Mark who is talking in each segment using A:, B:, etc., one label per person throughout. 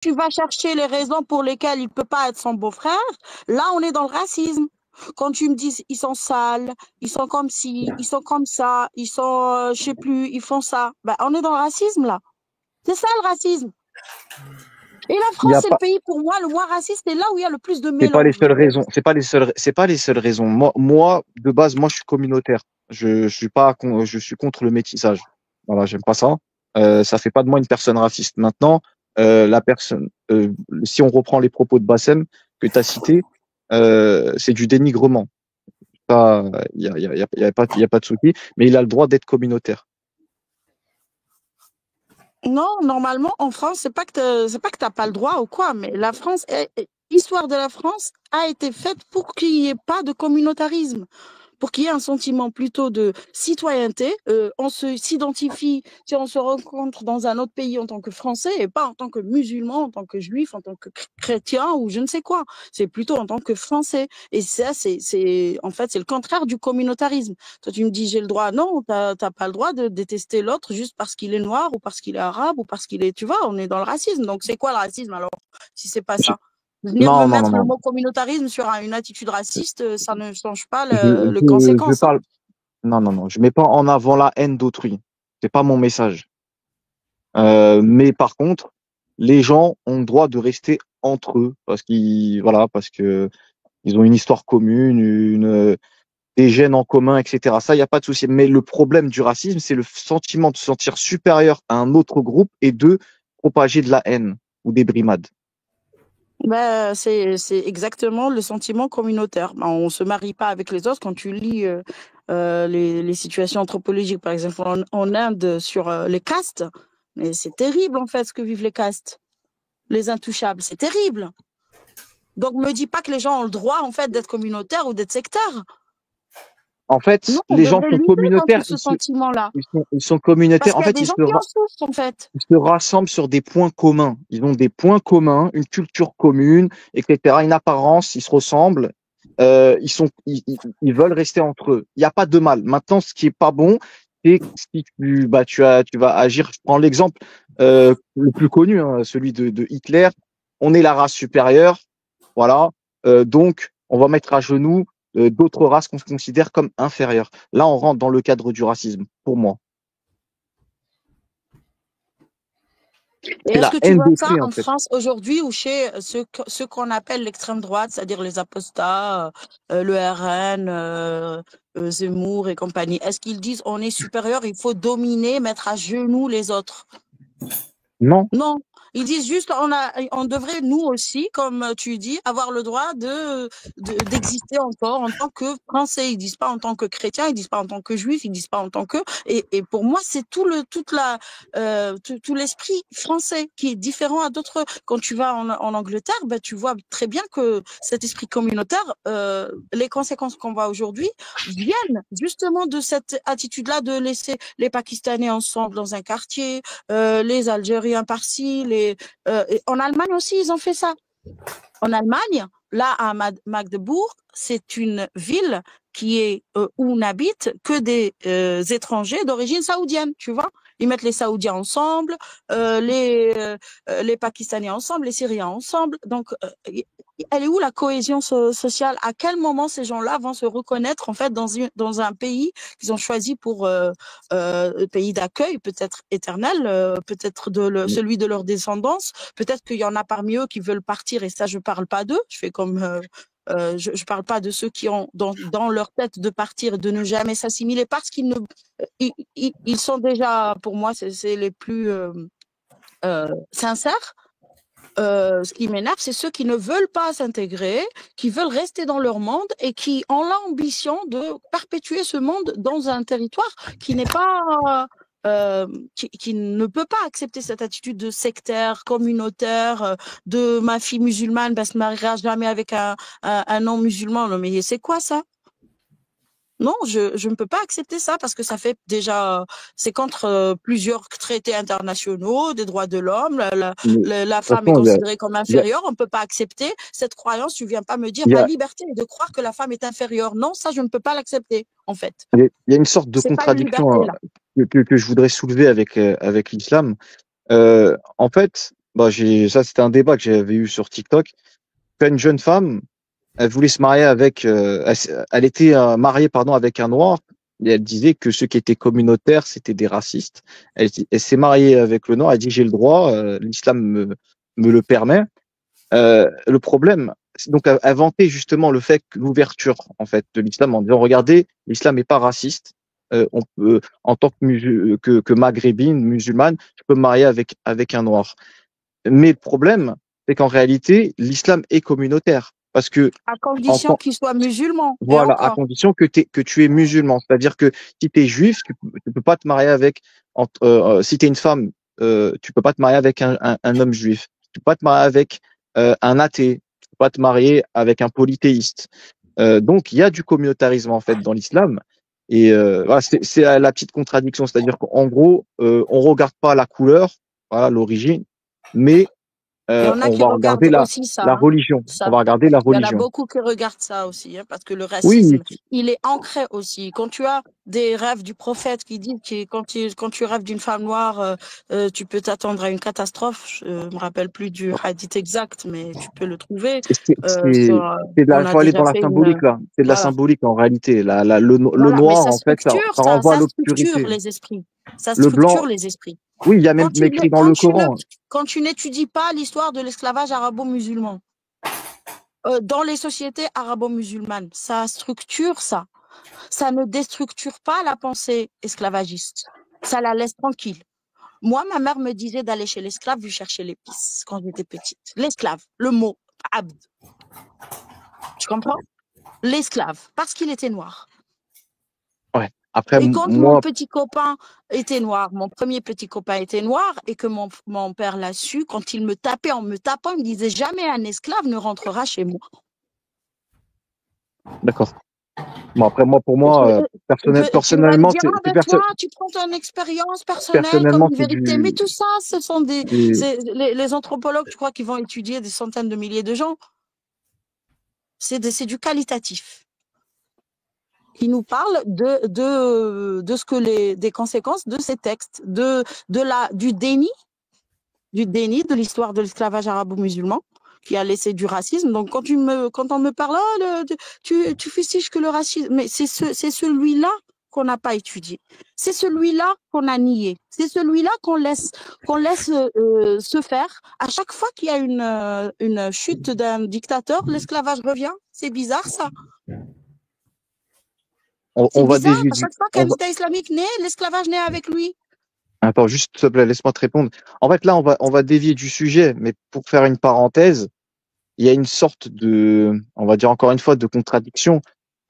A: tu vas chercher les raisons pour lesquelles il peut pas être son beau-frère, là, on est dans le racisme. Quand tu me dis ils sont sales, ils sont comme ci, ils sont comme ça, ils sont, je sais plus, ils font ça, ben, on est dans le racisme là. C'est ça le racisme. Et la
B: Il y
A: France,
B: a
A: c'est le
B: pas,
A: pays pour moi le moins raciste, c'est là où il y a le plus de
B: c'est pas les
A: mélange.
B: seules raisons. C'est pas les seules raisons. Moi, de base, moi, je suis communautaire. Je suis pas, je suis contre le métissage. Voilà, j'aime pas ça. Ça fait pas de moi une personne raciste. Maintenant, la personne, si on reprend les propos de Bassem que tu as cités, c'est du dénigrement. Ça, il y a pas de souci. Mais il a le droit d'être communautaire.
A: Non, normalement, en France, c'est pas que t'as pas le droit ou quoi, mais la France, l'histoire de la France a été faite pour qu'il n'y ait pas de communautarisme, pour qu'il y ait un sentiment plutôt de citoyenneté. On se s'identifie, si on se rencontre dans un autre pays en tant que Français et pas en tant que musulman, en tant que juif, en tant que chrétien ou je ne sais quoi. C'est plutôt en tant que Français. Et ça, en fait, c'est le contraire du communautarisme. Toi, tu me dis, j'ai le droit. Non, t'as pas le droit de détester l'autre juste parce qu'il est noir ou parce qu'il est arabe ou parce qu'il est, tu vois, on est dans le racisme. Donc, c'est quoi le racisme alors, si c'est pas
B: Je-
A: ça? Venir me
B: Non, non, non,
A: mettre le
B: non.
A: mot communautarisme sur une attitude raciste, ça ne change pas
B: Je,
A: les
B: je
A: conséquences, hein.
B: parle. Non, non, non. Je mets pas en avant la haine d'autrui. C'est pas mon message. Mais par contre, les gens ont le droit de rester entre eux parce que ils ont une histoire commune, des gènes en commun, etc. Ça, il n'y a pas de souci. Mais le problème du racisme, c'est le sentiment de se sentir supérieur à un autre groupe et de propager de la haine ou des brimades.
A: Ben, c'est exactement le sentiment communautaire. Ben, on se marie pas avec les autres. Quand tu lis les situations anthropologiques, par exemple en Inde, sur les castes, mais c'est terrible en fait ce que vivent les castes, les intouchables, c'est terrible. Donc me dis pas que les gens ont le droit en fait d'être communautaires ou d'être sectaires.
B: En
A: Non,
B: fait,
A: on
B: les gens
A: devrait
B: sont
A: lutter contre
B: communautaires,
A: ce sentiment-là.
B: ils sont
A: Parce
B: communautaires. En
A: qu'il y a
B: fait,
A: des gens qui en souffrent en fait.
B: ils se rassemblent sur des points communs. Ils ont des points communs, une culture commune, etc. Une apparence, ils se ressemblent. Ils veulent rester entre eux. Il n'y a pas de mal. Maintenant, ce qui est pas bon, c'est si tu vas agir. Je prends l'exemple le plus connu, hein, celui de Hitler. On est la race supérieure, voilà. Donc, on va mettre à genoux d'autres races qu'on considère comme inférieures. Là, on rentre dans le cadre du racisme, pour moi.
A: Et
B: C'est
A: est-ce
B: la
A: que tu
B: haine
A: vois ça
B: d'autrui, en
A: en
B: fait.
A: France aujourd'hui ou chez ceux qu'on appelle l'extrême droite, c'est-à-dire les apostats, le RN, Zemmour et compagnie? Est-ce qu'ils disent on est supérieur, il faut dominer, mettre à genoux les autres?
B: Non.
A: Non, ils disent juste on devrait nous aussi, comme tu dis, avoir le droit d'exister encore en tant que Français. Ils disent pas en tant que chrétien, ils disent pas en tant que juif, ils disent pas en tant que. Et pour moi, c'est tout l'esprit français qui est différent à d'autres. Quand tu vas en Angleterre, ben, tu vois très bien que cet esprit communautaire, les conséquences qu'on voit aujourd'hui viennent justement de cette attitude-là de laisser les Pakistanais ensemble dans un quartier, les Algériens par-ci, en Allemagne aussi, ils ont fait ça. En Allemagne, là, à Magdebourg, c'est une ville qui est où n'habitent que des étrangers d'origine saoudienne, tu vois. Ils mettent les Saoudiens ensemble, les Pakistanais ensemble, les Syriens ensemble. Donc, elle est où la cohésion sociale? À quel moment ces gens-là vont se reconnaître en fait dans un pays qu'ils ont choisi pour pays d'accueil, peut-être éternel, peut-être celui de leur descendance. Peut-être qu'il y en a parmi eux qui veulent partir et ça, je parle pas d'eux. Je fais comme je parle pas de ceux qui ont dans leur tête de partir, de ne jamais s'assimiler parce qu'ils ne, ils sont déjà, pour moi, c'est les plus sincères. Ce qui m'énerve, c'est ceux qui ne veulent pas s'intégrer, qui veulent rester dans leur monde et qui ont l'ambition de perpétuer ce monde dans un territoire qui n'est pas, qui ne peut pas accepter cette attitude de sectaire, communautaire, de ma fille musulmane, ben, se mariera jamais avec un non-musulman. Non, mais c'est quoi ça? Non, je ne peux pas accepter ça parce que ça fait déjà, c'est contre plusieurs traités internationaux des droits de l'homme.
B: Mais, de
A: La
B: toute
A: femme est
B: façon,
A: considérée comme
B: il y a,
A: inférieure. On ne peut pas accepter cette croyance. Tu viens pas me dire
B: il y
A: ma
B: a,
A: liberté est de croire que la femme est inférieure. Non, ça, je ne peux pas l'accepter, en fait.
B: il y a une sorte de
A: C'est pas une
B: contradiction
A: liberté, là.
B: que je voudrais soulever avec l'islam. En fait, Ça, c'était un débat que j'avais eu sur TikTok. Quand une jeune femme, elle voulait se marier avec, elle était mariée, pardon, avec un noir, et elle disait que ceux qui étaient communautaires, c'était des racistes. Elle s'est mariée avec le noir, elle dit j'ai le droit, l'islam me le permet. Le problème, c'est donc elle vantait justement le fait que l'ouverture en fait de l'islam en disant regardez, l'islam n'est pas raciste. On peut, en tant que maghrébine, musulmane, je peux me marier avec un noir. Mais le problème, c'est qu'en réalité, l'islam est communautaire. Parce que,
A: À
B: en
A: condition
B: tant-
A: qu'il soit musulman. Et
B: voilà, à
A: encore.
B: condition que tu es musulman. C'est-à-dire que si tu es juif, tu peux pas te marier avec, si tu es une femme, tu peux pas te marier avec un homme juif. Tu peux pas te marier avec un athée. Tu peux pas te marier avec un polythéiste. Donc, il y a du communautarisme, en fait, dans l'islam. Et voilà, c'est la petite contradiction. C'est-à-dire qu'en gros, on regarde pas la couleur, voilà, l'origine, mais
A: Il y en a
B: on
A: qui
B: va regarder
A: regardent aussi ça,
B: la
A: hein.
B: religion. On
A: Ça.
B: va regarder la
A: Il y en a
B: religion.
A: beaucoup qui regardent ça aussi, hein, parce que le
B: Oui,
A: racisme, il est ancré aussi. Quand tu as des rêves du prophète qui dit que quand tu rêves d'une femme noire, tu peux t'attendre à une catastrophe. Je me rappelle plus du hadith exact, mais tu peux le trouver. On a
B: faut aller
A: déjà
B: dans la
A: fait
B: symbolique là. C'est de la
A: voilà,
B: symbolique en réalité. Le
A: voilà. Mais
B: noir en fait, ça renvoie à
A: ça structure
B: l'obscurité.
A: les esprits. Ça
B: Le blanc,
A: structure les esprits.
B: oui, il y a même écrit dans le Coran.
A: Quand tu n'étudies pas l'histoire de l'esclavage arabo-musulman, dans les sociétés arabo-musulmanes, ça structure ça. Ça ne déstructure pas la pensée esclavagiste. Ça la laisse tranquille. Moi, ma mère me disait d'aller chez l'esclave lui chercher l'épice quand j'étais petite. L'esclave, le mot abd. Tu comprends? L'esclave, parce qu'il était noir.
B: Ouais. Après,
A: Et quand mon
B: moi,
A: petit copain était noir, mon premier petit copain était noir, et que mon père l'a su, quand il me tapait en me tapant, il me disait jamais un esclave ne rentrera chez moi.
B: d'accord. Bon, après, moi, pour moi,
A: Tu vas me
B: personnellement,
A: dire, ah ben toi, tu prends ton expérience personnelle comme
B: personnellement,
A: une vérité. Mais tout ça, ce sont
B: c'est-
A: les anthropologues, tu crois, qui vont étudier des centaines de milliers de gens. C'est du qualitatif. Ils nous parlent de ce que des conséquences de ces textes, du déni de l'histoire de l'esclavage arabo-musulman qui a laissé du racisme. Donc, quand on me parle, tu fustiges que le racisme, mais c'est celui-là qu'on n'a pas étudié. C'est celui-là qu'on a nié. C'est celui-là qu'on laisse se faire. À chaque fois qu'il y a une chute d'un dictateur, l'esclavage revient. C'est bizarre, ça. C'est
B: on va
A: bizarre.
B: dévier
A: À chaque fois
B: on
A: qu'un
B: va,
A: État islamique naît, l'esclavage naît avec lui.
B: attends, juste, s'il te plaît, laisse-moi te répondre. En fait, là, on va dévier du sujet, mais pour faire une parenthèse, il y a une sorte on va dire encore une fois, de contradiction.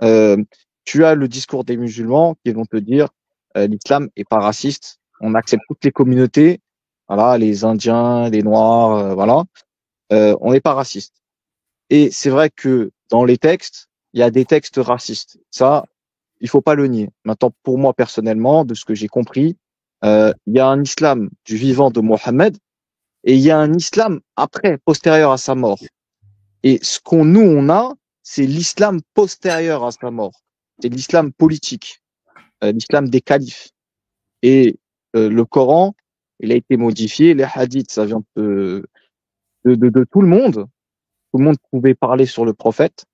B: Euh, Tu as le discours des musulmans qui vont te dire l'islam est pas raciste, on accepte toutes les communautés, voilà, les Indiens, les Noirs, voilà, on n'est pas raciste. Et c'est vrai que dans les textes, il y a des textes racistes. Ça, il faut pas le nier. Maintenant, pour moi personnellement, de ce que j'ai compris, il y a un islam du vivant de Mohammed et il y a un islam après, postérieur à sa mort. Et ce on a, c'est l'islam postérieur à sa mort. C'est l'islam politique, l'islam des califes. Et le Coran, il a été modifié. Les hadiths, ça vient de tout le monde. Tout le monde pouvait parler sur le prophète.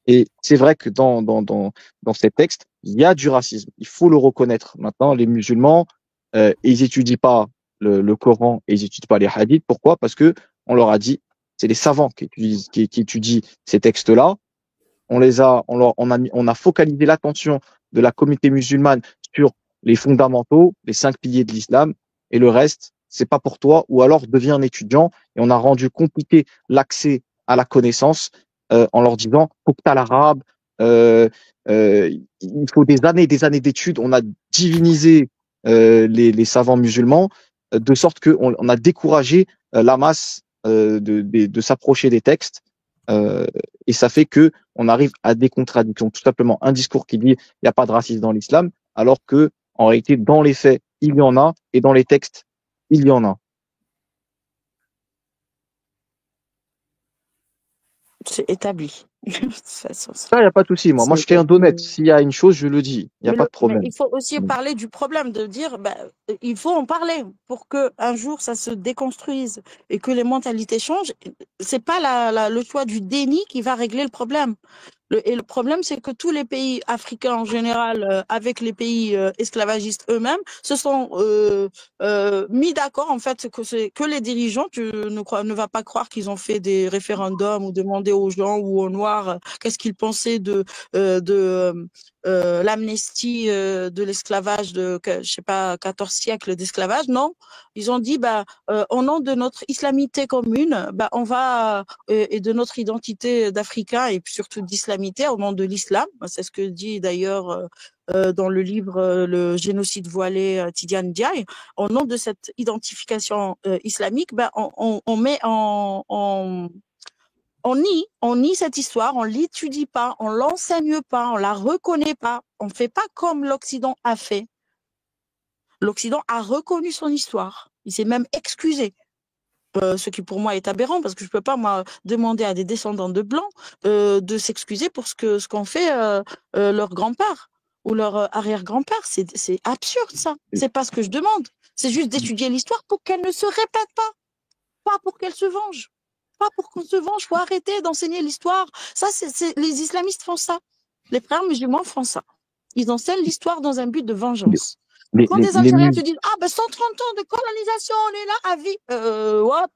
B: Et c'est vrai que dans ces textes, il y a du racisme. Il faut le reconnaître. Maintenant, les musulmans, ils étudient pas le Coran et ils étudient pas les hadiths. Pourquoi? Parce que on leur a dit, c'est les savants qui étudient ces textes-là. On a focalisé l'attention de la communauté musulmane sur les fondamentaux, les 5 piliers de l'islam, et le reste, c'est pas pour toi, ou alors deviens un étudiant, et on a rendu compliqué l'accès à la connaissance en leur disant, faut que tu as l'arabe, euh, il faut des années d'études, on a divinisé les savants musulmans, de sorte qu'on on a découragé la masse de s'approcher des textes, euh, et ça fait que on arrive à des contradictions. Tout simplement, un discours qui dit il n'y a pas de racisme dans l'islam, alors que en réalité, dans les faits, il y en a, et dans les textes, il y en a.
A: C'est établi. De toute façon,
B: Ça, il n'y a pas de souci. Moi,
A: c'est
B: je suis quelqu'un d'honnête.
A: établi.
B: S'il y a une chose, je le dis. Il n'y a pas de
A: Mais
B: problème.
A: il faut aussi parler du problème, de dire, bah, il faut en parler pour que un jour ça se déconstruise et que les mentalités changent. C'est pas le choix du déni qui va régler le problème. Et le problème, c'est que tous les pays africains en général, avec les pays esclavagistes eux-mêmes, se sont mis d'accord en fait que c'est que les dirigeants. Tu ne vas pas croire qu'ils ont fait des référendums ou demandé aux gens ou aux Noirs qu'est-ce qu'ils pensaient de l'amnistie de l'esclavage je sais pas, 14 siècles d'esclavage. Non, ils ont dit bah au nom de notre islamité commune, bah on va et de notre identité d'Africain et surtout d'islamité au nom de l'islam. C'est ce que dit d'ailleurs dans le livre Le génocide voilé Tidiane Diaye. Au nom de cette identification islamique, ben, on met on nie cette histoire, on l'étudie pas, on l'enseigne pas, on la reconnaît pas, on fait pas comme l'Occident a fait. L'Occident a reconnu son histoire. Il s'est même excusé. Ce qui pour moi est aberrant parce que je peux pas moi demander à des descendants de blancs de s'excuser pour ce qu'ont fait leur grand-père ou leur arrière-grand-père. C'est absurde ça. C'est pas ce que je demande. C'est juste d'étudier l'histoire pour qu'elle ne se répète pas pour qu'elle se venge. Pas pour qu'on se venge. Faut arrêter d'enseigner l'histoire. Ça, les islamistes font ça. Les frères musulmans font ça. Ils enseignent l'histoire dans un but de vengeance.
B: Les,
A: Quand
B: les,
A: des
B: les
A: Algériens
B: mus-
A: te disent, ah ben 130 ans de colonisation, on est là à vie. What?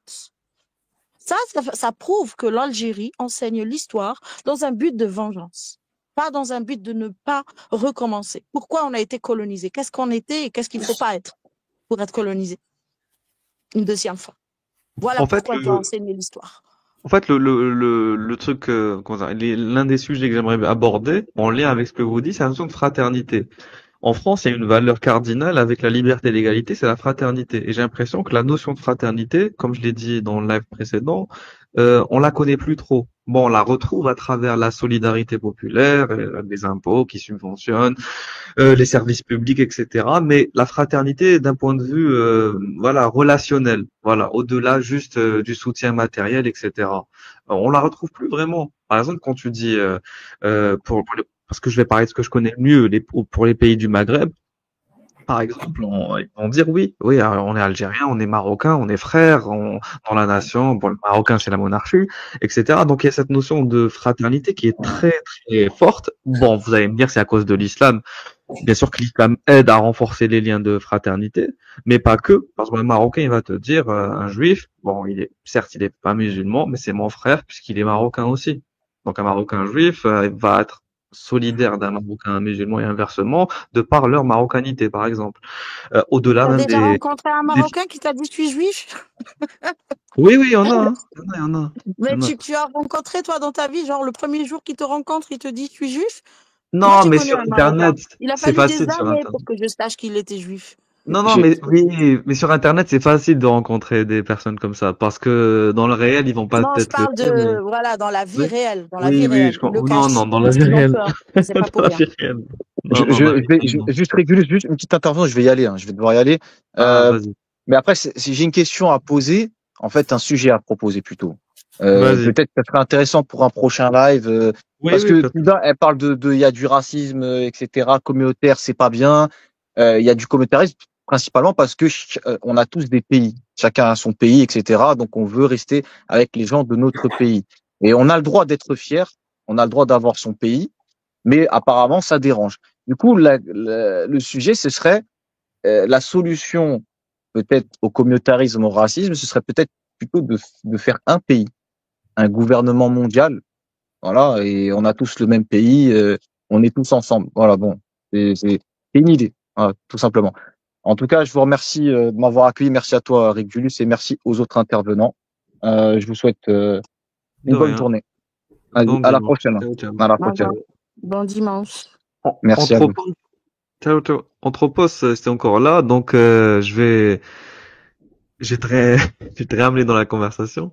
A: Ça prouve que l'Algérie enseigne l'histoire dans un but de vengeance, pas dans un but de ne pas recommencer. Pourquoi on a été colonisé? Qu'est-ce qu'on était et qu'est-ce qu'il ne faut pas être pour être colonisé une deuxième fois? Voilà
C: En fait,
A: pourquoi il faut enseigner l'histoire.
C: le truc, comment dire, l'un des sujets que j'aimerais aborder, en lien avec ce que vous dites, c'est la notion de fraternité. En France, il y a une valeur cardinale avec la liberté et l'égalité, c'est la fraternité. Et j'ai l'impression que la notion de fraternité, comme je l'ai dit dans le live précédent, on la connaît plus trop. Bon, on la retrouve à travers la solidarité populaire, des impôts qui subventionnent, les services publics, etc. Mais la fraternité, d'un point de vue, voilà, relationnel, voilà, au-delà juste du soutien matériel, etc. On la retrouve plus vraiment. Par exemple, quand tu dis, parce que je vais parler de ce que je connais le mieux, pour les pays du Maghreb, par exemple, ils vont dire oui, oui, on est algérien, on est marocain, on est frères, dans la nation. Bon, le marocain c'est la monarchie, etc. Donc il y a cette notion de fraternité qui est très très forte. Bon, vous allez me dire c'est à cause de l'islam. Bien sûr que l'islam aide à renforcer les liens de fraternité, mais pas que. Parce que le marocain il va te dire un juif, bon, certes il est pas musulman, mais c'est mon frère puisqu'il est marocain aussi. Donc un marocain juif va être solidaire d'un marocain musulman et inversement de par leur marocanité, par exemple. Au-delà
A: Tu as
C: même
A: déjà rencontré un
C: des...
A: Marocain qui t'a dit je suis juif?
C: Oui, oui, il y en a, hein. Il y en a. Il
A: Mais
C: y en a.
A: tu as rencontré toi dans ta vie, genre le premier jour qu'il te rencontre, il te dit je suis juif? Moi
C: Non,
A: j'ai
C: mais
A: connu
C: sur
A: un Marocain.
C: Internet,
A: Il a
C: c'est
A: fallu des
C: facile sur
A: années
C: Internet.
A: pour que je sache qu'il était juif.
C: Non, non,
B: j'ai-
C: mais oui, mais sur Internet, c'est facile de rencontrer des personnes comme ça, parce que dans le réel, ils vont pas
A: Non, je
C: peut-être le
A: parle
C: dire, mais
A: de, voilà, dans la vie
C: oui,
A: réelle, dans la vie
C: oui, oui,
A: réelle. Ils le
C: non, non,
A: cachent
C: dans la
A: parce
C: vie
A: qu'ils ont
C: réelle,
A: peur. Et c'est pas pour
C: dans la
A: rien.
C: vie réelle. Non, non,
B: je
C: dans la vie
B: vais
C: réelle, non.
B: juste réguler, juste une petite intervention, je vais y aller, hein, je vais devoir y aller.
C: Ah,
B: Euh,
C: vas-y,
B: mais après, si j'ai une question à poser, en fait, un sujet à proposer plutôt.
C: vas-y.
B: Peut-être que ça serait intéressant pour un prochain live,
C: Oui,
B: parce
C: oui,
B: que
C: peut-être.
B: Soudain, elle parle il y a du racisme, etc., communautaire, c'est pas bien. Il y a du communautarisme, principalement parce que on a tous des pays, chacun a son pays, etc. Donc on veut rester avec les gens de notre pays. Et on a le droit d'être fier, on a le droit d'avoir son pays, mais apparemment ça dérange. Du coup, le sujet, ce serait la solution peut-être au communautarisme, au racisme, ce serait peut-être plutôt de faire un pays, un gouvernement mondial, voilà, et on a tous le même pays, on est tous ensemble. Voilà, bon, c'est une idée, voilà, tout simplement. En tout cas, je vous remercie de m'avoir accueilli. Merci à toi, Régulus, et merci aux autres intervenants. Je vous souhaite
C: De
B: une bonne
C: rien.
B: journée.
C: Bon
B: À la
C: dimanche.
B: prochaine.
C: Ciao, ciao.
B: À la
A: Bon,
B: prochaine.
A: bon dimanche.
B: Merci à vous.
C: Anthropos, ciao, ciao. Anthropos, c'est encore là, donc je vais je vais te ramener dans la conversation.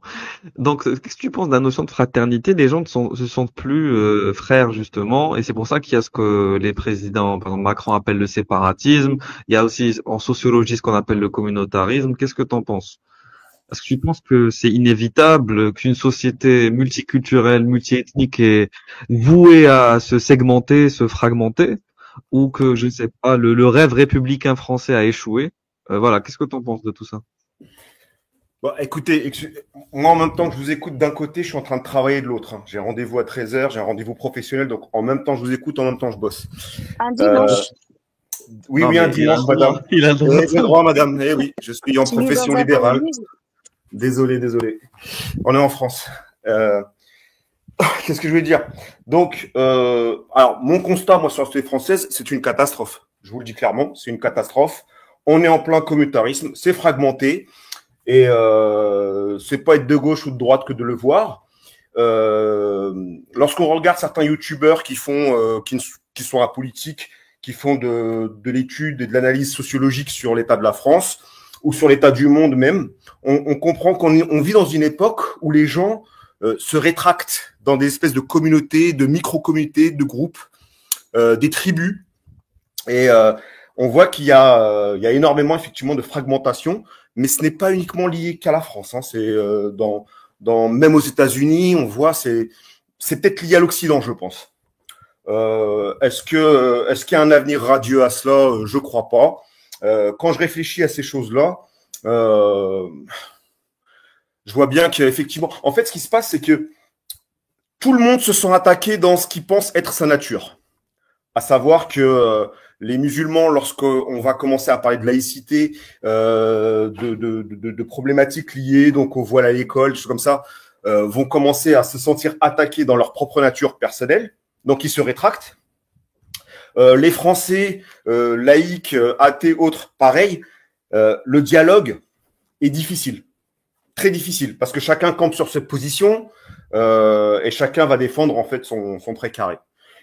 C: Donc, qu'est-ce que tu penses de la notion de fraternité? Les gens se sentent plus frères justement, et c'est pour ça qu'il y a ce que les présidents, par exemple Macron appelle le séparatisme. Il y a aussi en sociologie ce qu'on appelle le communautarisme. Qu'est-ce que t'en penses? Est-ce que tu penses que c'est inévitable qu'une société multiculturelle, multiethnique est vouée à se segmenter, se fragmenter, ou que, je ne sais pas, le rêve républicain français a échoué? Voilà, qu'est-ce que tu en penses de tout ça?
D: Bon, écoutez, moi en même temps que je vous écoute d'un côté, je suis en train de travailler de l'autre, hein. J'ai rendez-vous à 13h, j'ai un rendez-vous professionnel, donc en même temps je vous écoute, en même temps je bosse.
A: Un dimanche.
D: Oui,
C: Non,
D: oui, un
C: mais il a
D: dimanche,
C: le droit,
D: madame.
C: il a le droit.
D: J'ai le droit, madame. Eh oui, je suis en
A: Tu vis
D: profession
A: dans un
D: libérale.
A: pays.
D: Désolé, désolé. On est en France. Qu'est-ce que je veux dire? Donc, alors, mon constat, moi, sur la société française, c'est une catastrophe. Je vous le dis clairement, c'est une catastrophe. On est en plein communautarisme, c'est fragmenté, et c'est pas être de gauche ou de droite que de le voir. Lorsqu'on regarde certains youtubeurs qui font, qui sont apolitiques, qui font de l'étude et de l'analyse sociologique sur l'état de la France ou sur l'état du monde même, on comprend qu'on vit dans une époque où les gens se rétractent dans des espèces de communautés, de micro-communautés, de groupes, des tribus. Et on voit qu'il y a énormément effectivement de fragmentation, mais ce n'est pas uniquement lié qu'à la France. Hein. C'est même aux États-Unis, on voit c'est peut-être lié à l'Occident, je pense. Est-ce qu'il y a un avenir radieux à cela? Je crois pas. Quand je réfléchis à ces choses-là, je vois bien qu'effectivement, en fait, ce qui se passe, c'est que tout le monde se sent attaqué dans ce qu'il pense être sa nature. À savoir que les musulmans, lorsqu'on va commencer à parler de laïcité, de problématiques liées donc au voile à l'école, des choses comme ça, vont commencer à se sentir attaqués dans leur propre nature personnelle. Donc, ils se rétractent. Les Français, laïcs, athées, autres, pareil. Le dialogue est difficile, très difficile, parce que chacun campe sur cette position et chacun va défendre en fait son précaré.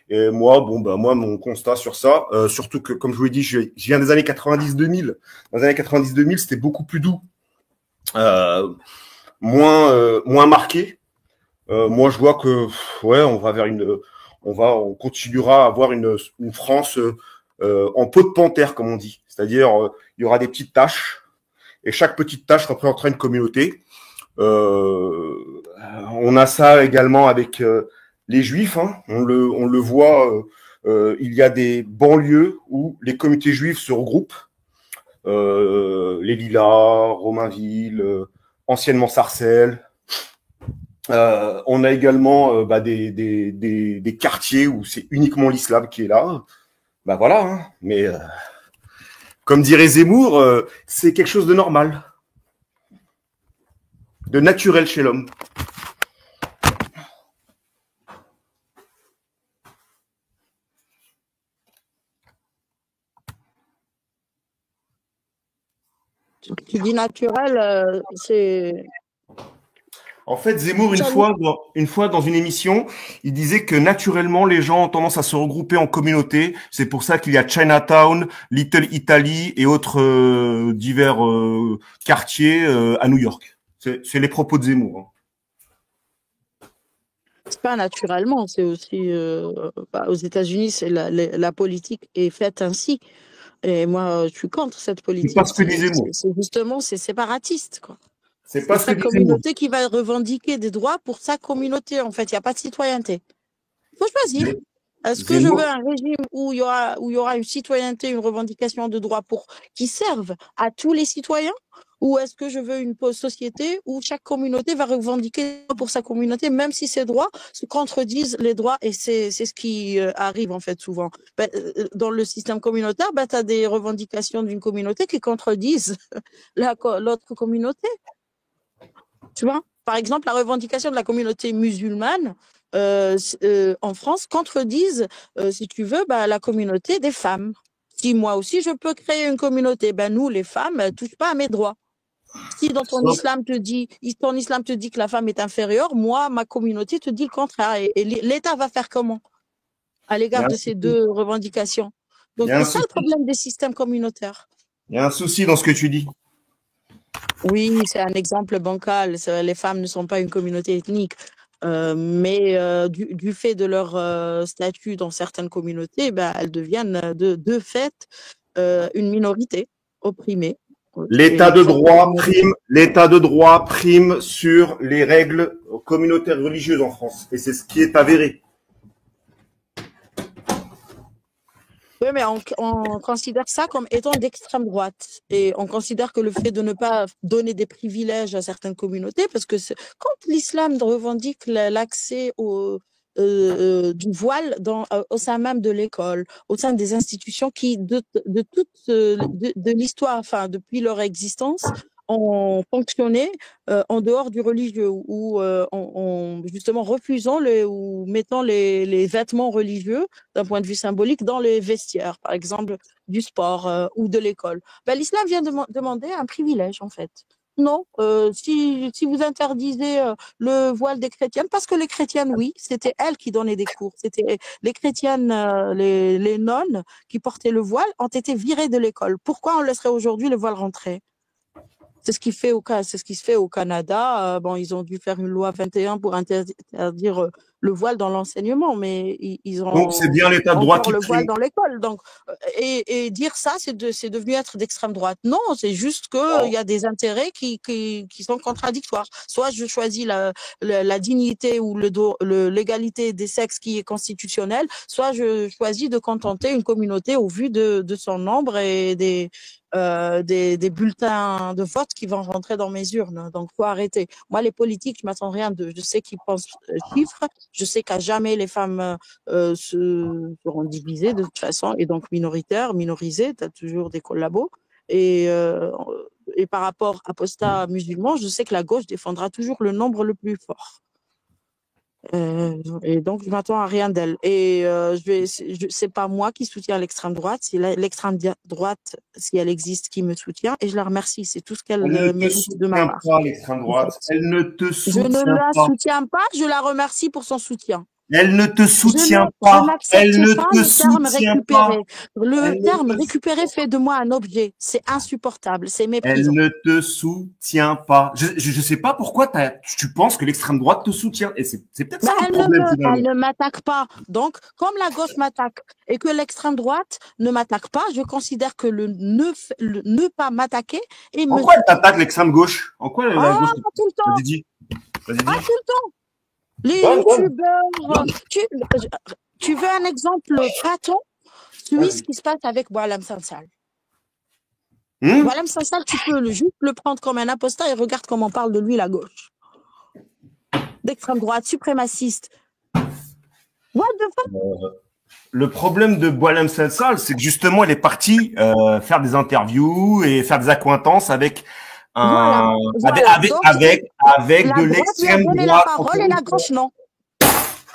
D: Et moi, moi, mon constat sur ça, surtout que, comme je vous l'ai dit, je viens des années 90-2000. Dans les années 90-2000, c'était beaucoup plus doux, moins marqué. Moi, je vois que, ouais, on va vers on continuera à avoir une France en peau de panthère, comme on dit. C'est-à-dire, il y aura des petites tâches, et chaque petite tâche représentera une communauté. On a ça également avec les Juifs. Hein. On le voit, il y a des banlieues où les communautés juives se regroupent. Les Lilas, Romainville, anciennement Sarcelles. On a également des quartiers où c'est uniquement l'islam qui est là. Voilà, hein. Mais comme dirait Zemmour, c'est quelque chose de normal, de naturel chez l'homme.
A: Tu dis naturel, c'est...
D: En fait, Zemmour, une fois dans une émission, il disait que naturellement, les gens ont tendance à se regrouper en communauté. C'est pour ça qu'il y a Chinatown, Little Italy et autres divers quartiers à New York. C'est les propos de Zemmour. Hein.
A: C'est pas naturellement, c'est aussi... aux États-Unis, c'est la politique est faite ainsi. Et moi, je suis contre cette politique.
D: C'est pas ce que dit Zemmour.
A: Justement, c'est séparatiste, quoi.
D: C'est pas ce que
A: sa
D: dit
A: communauté qui va revendiquer des droits pour sa communauté. En fait, il n'y a pas de citoyenneté. Il faut choisir. Est-ce que je veux un régime où il y aura une citoyenneté, une revendication de droits qui servent à tous les citoyens? Ou est-ce que je veux une société où chaque communauté va revendiquer pour sa communauté, même si ces droits se contredisent les droits? Et c'est ce qui arrive en fait souvent. Dans le système communautaire, tu as des revendications d'une communauté qui contredisent l'autre communauté. Tu vois, par exemple, la revendication de la communauté musulmane en France contredisent, si tu veux, la communauté des femmes. Si moi aussi je peux créer une communauté, nous les femmes ne touchent pas à mes droits. Si dans ton islam te dit que la femme est inférieure, moi ma communauté te dit le contraire. Et l'État va faire comment à l'égard de ces deux revendications? Donc c'est ça le problème des systèmes communautaires.
D: Il y a un souci dans ce que tu dis.
A: Oui, c'est un exemple bancal. Les femmes ne sont pas une communauté ethnique, mais du fait de leur statut dans certaines communautés, elles deviennent de fait une minorité opprimée.
D: L'état de droit prime sur les règles communautaires religieuses en France. Et c'est ce qui est avéré.
A: Oui, mais on considère ça comme étant d'extrême droite. Et on considère que le fait de ne pas donner des privilèges à certaines communautés, parce que quand l'islam revendique l'accès du voile au sein même de l'école, au sein des institutions qui, de l'histoire, enfin, depuis leur existence, ont fonctionné en dehors du religieux ou justement refusant ou mettant les vêtements religieux d'un point de vue symbolique dans les vestiaires, par exemple du sport ou de l'école. Ben, l'islam vient demander un privilège en fait. Non, si vous interdisez le voile des chrétiennes, parce que les chrétiennes, oui, c'était elles qui donnaient des cours. C'était les chrétiennes, les nonnes qui portaient le voile ont été virées de l'école. Pourquoi on laisserait aujourd'hui le voile rentrer? C'est ce qui se fait au Canada. Bon, ils ont dû faire une loi 21 pour interdire le voile dans l'enseignement, mais ils ont
D: Donc, c'est bien l'état de droit qui
A: le voile
D: prime.
A: dans l'école. Donc, et dire ça, c'est devenu être d'extrême droite. Non, c'est juste qu'il y a des intérêts qui sont contradictoires. Soit je choisis la dignité ou l'égalité des sexes qui est constitutionnelle, soit je choisis de contenter une communauté au vu de son nombre et des bulletins de vote qui vont rentrer dans mes urnes. Donc, faut arrêter. Moi, les politiques, je m'attends rien d'eux. Je sais qu'ils pensent chiffres. Je sais qu'à jamais les femmes seront divisées de toute façon et donc minorisées. Tu as toujours des collabos. Et par rapport à apostats musulmans, je sais que la gauche défendra toujours le nombre le plus fort. Et donc, je m'attends à rien d'elle. Et c'est pas moi qui soutiens l'extrême droite, c'est l'extrême droite, si elle existe, qui me soutient. Et je la remercie. C'est tout ce qu'elle mérite de ma part.
D: Elle ne te soutient pas, l'extrême droite. Elle ne te soutient pas.
A: Je ne la soutiens pas, je la remercie pour son soutien.
D: Elle ne te soutient pas. Elle ne te soutient pas.
A: Le terme récupérer fait de moi un objet. C'est insupportable. C'est méprisant.
D: Elle ne te soutient pas. Je sais pas pourquoi tu penses que l'extrême droite te soutient. Et c'est peut-être ça le problème.
A: Elle ne m'attaque pas. Donc, comme la gauche m'attaque et que l'extrême droite ne m'attaque pas, je considère que le ne pas m'attaquer et
D: En quoi elle t'attaque l'extrême gauche? En quoi la gauche?
A: Tout le temps.
D: Vas-y, dis. Vas-y, dis.
A: Tout le temps. Les youtubeurs, tu veux un exemple patent? Suis ce qui se passe avec Boualem Sansal. Boualem Sansal, tu peux juste le prendre comme un apostat et regarde comment parle de lui la gauche. D'extrême droite, suprémaciste. What the fuck?
D: Le problème de Boualem Sansal, c'est que justement, elle est partie faire des interviews et faire des accointances avec avec de l'extrême droite.
A: La parole et la gauche, non.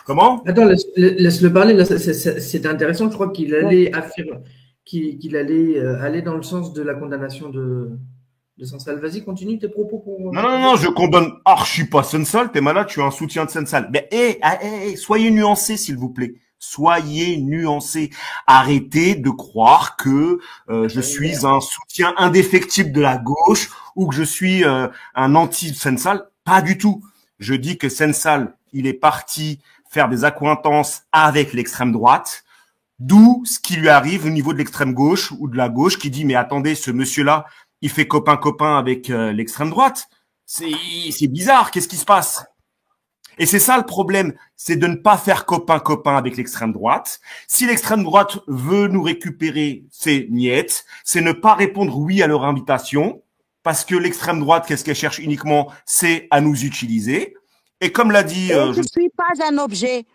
D: Comment?
E: Attends, laisse-le parler. Là, c'est intéressant. Je crois qu'il allait affirmer qu'il allait aller dans le sens de la condamnation de Sansal. Vas-y, continue tes propos.
D: Non, je condamne archi pas Sansal. T'es malade, tu es un soutien de Sansal. Mais soyez nuancés, s'il vous plaît. Soyez nuancés. Arrêtez de croire que je suis un soutien indéfectible de la gauche ou que je suis un anti-Sansal. Pas du tout. Je dis que Sansal, il est parti faire des accointances avec l'extrême droite, d'où ce qui lui arrive au niveau de l'extrême gauche ou de la gauche qui dit mais attendez, ce monsieur-là, il fait copain avec l'extrême droite. C'est bizarre, qu'est-ce qui se passe? Et c'est ça le problème, c'est de ne pas faire copain avec l'extrême droite. Si l'extrême droite veut nous récupérer, c'est niette, c'est ne pas répondre oui à leur invitation, parce que l'extrême droite, qu'est-ce qu'elle cherche uniquement, c'est à nous utiliser. Et comme l'a dit...
A: je ne suis pas un objet.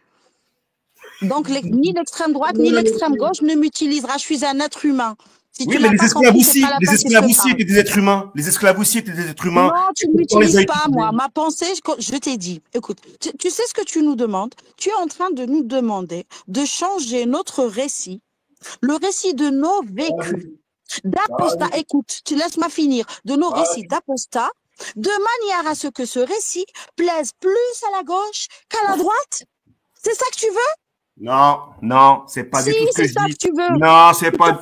A: Donc, ni l'extrême droite, ni l'extrême gauche ne m'utilisera. Je suis un être humain. Si
D: oui, mais les esclaves aussi étaient des êtres humains. Les esclaves aussi étaient des êtres humains.
A: Non, tu ne m'utilises pas, moi. Ma pensée, je t'ai dit, écoute, tu sais ce que tu nous demandes? Tu es en train de nous demander de changer notre récit, le récit de nos vécus, d'apostat. Écoute, tu laisses-moi finir. De nos récits d'apostat, de manière à ce que ce récit plaise plus à la gauche qu'à la droite. C'est ça que tu veux?
D: Non, c'est pas du tout ce que je dis.
A: Si, c'est ça que tu veux.
D: Non, c'est pas...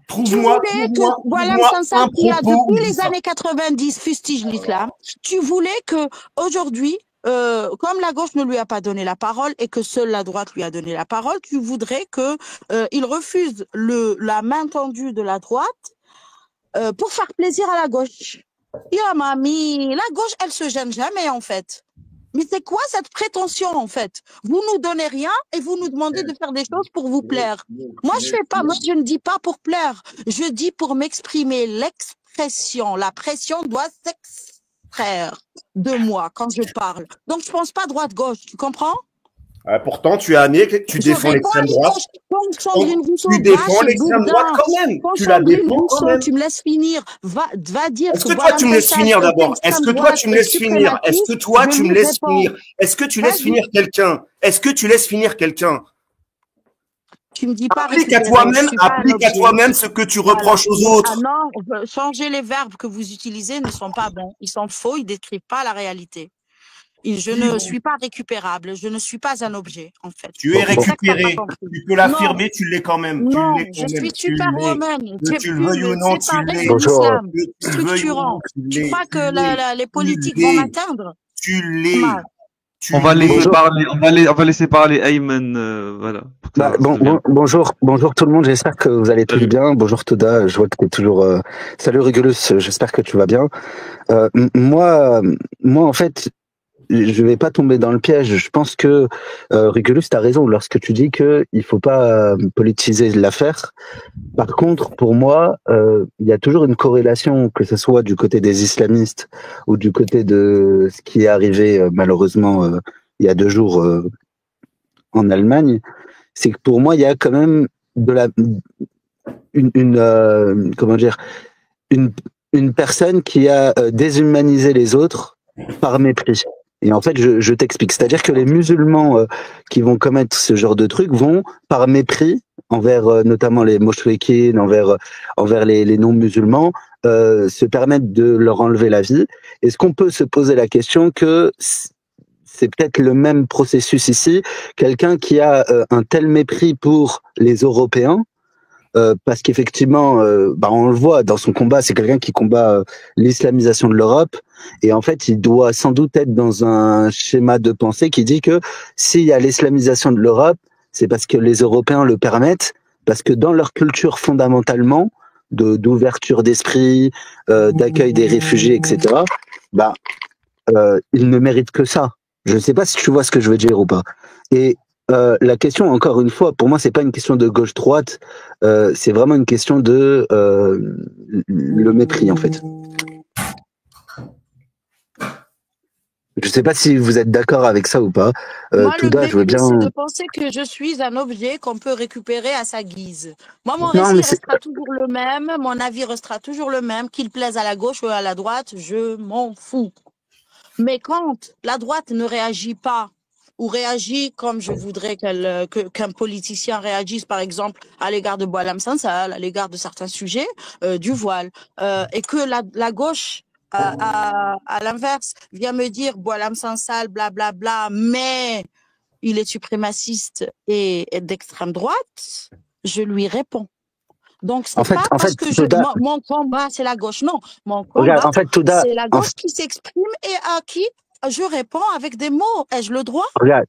A: Trouve-moi que Boualem Sansal, qui a depuis les années 90 fustige l'islam, tu voulais que aujourd'hui, comme la gauche ne lui a pas donné la parole et que seule la droite lui a donné la parole, tu voudrais que il refuse la main tendue de la droite pour faire plaisir à la gauche. Ya mamie, la gauche, elle se gêne jamais en fait. Mais c'est quoi cette prétention en fait? Vous nous donnez rien et vous nous demandez de faire des choses pour vous plaire. Moi je fais pas, moi je ne dis pas pour plaire. Je dis pour m'exprimer. L'expression, la pression doit s'extraire de moi quand je parle. Donc je pense pas droite-gauche, tu comprends?
D: Pourtant, tu as amené, tu défends l'extrême droite. Tu défends l'extrême droite quand même. Tu la défends quand même.
A: Tu me laisses finir. Va dire.
D: Est-ce que toi, tu me laisses finir d'abord? Est-ce que toi, tu me laisses finir? Est-ce que toi, tu me laisses finir? Est-ce que tu laisses finir quelqu'un? Est-ce que tu laisses finir quelqu'un?
A: Tu me dis pas.
D: Applique à toi-même ce que tu reproches aux autres.
A: Ah non, changer les verbes que vous utilisez ne sont pas bons. Ils sont faux, ils décrivent pas la réalité. Je ne suis pas récupérable, je ne suis pas un objet, en fait.
D: Tu es récupéré, tu peux l'affirmer, tu l'es quand même.
A: Non, je suis superwoman.
D: Que tu le veuilles ou non, tu l'es.
A: Bonjour. Structurant. Tu crois que les politiques vont m'atteindre?
D: Tu l'es.
C: On va laisser parler Ayman, voilà.
F: Bonjour tout le monde, j'espère que vous allez tous bien. Bonjour Toda, je vois que tu es toujours... Salut Régulus, j'espère que tu vas bien. Moi en fait, je vais pas tomber dans le piège. Je pense que Régulus, tu as raison lorsque tu dis que il faut pas politiser l'affaire. Par contre, pour moi, il y a toujours une corrélation, que ce soit du côté des islamistes ou du côté de ce qui est arrivé malheureusement il y a 2 jours en Allemagne. C'est que pour moi, il y a quand même une personne qui a déshumanisé les autres par mépris. Et en fait, je t'explique. C'est-à-dire que les musulmans qui vont commettre ce genre de trucs vont, par mépris envers notamment les mouchriquines, envers les non-musulmans, se permettre de leur enlever la vie. Est-ce qu'on peut se poser la question que c'est peut-être le même processus ici, quelqu'un qui a un tel mépris pour les Européens, parce qu'effectivement, on le voit dans son combat, c'est quelqu'un qui combat l'islamisation de l'Europe, et en fait, il doit sans doute être dans un schéma de pensée qui dit que s'il y a l'islamisation de l'Europe, c'est parce que les Européens le permettent, parce que dans leur culture fondamentalement, d'ouverture d'esprit, d'accueil des réfugiés, etc., ils ne méritent que ça. Je ne sais pas si tu vois ce que je veux dire ou pas. Et la question, encore une fois, pour moi, c'est pas une question de gauche-droite, c'est vraiment une question de le mépris, en fait. Je sais pas si vous êtes d'accord avec ça ou pas.
A: Moi,
F: Touda, je veux bien...
A: c'est de penser que je suis un objet qu'on peut récupérer à sa guise. Moi, mon récit restera toujours le même, mon avis restera toujours le même, qu'il plaise à la gauche ou à la droite, je m'en fous. Mais quand la droite ne réagit pas, ou réagit comme je voudrais qu'un politicien réagisse, par exemple, à l'égard de Boualem Sansal, à l'égard de certains sujets du voile, et que la gauche, à l'inverse, vient me dire Boualem Sansal, blablabla, mais il est suprémaciste et d'extrême droite, je lui réponds. Donc, c'est pas parce que mon combat, c'est la gauche. Non, mon combat, c'est la gauche qui s'exprime et à qui je réponds avec des mots. Ai-je le droit?
F: Regarde,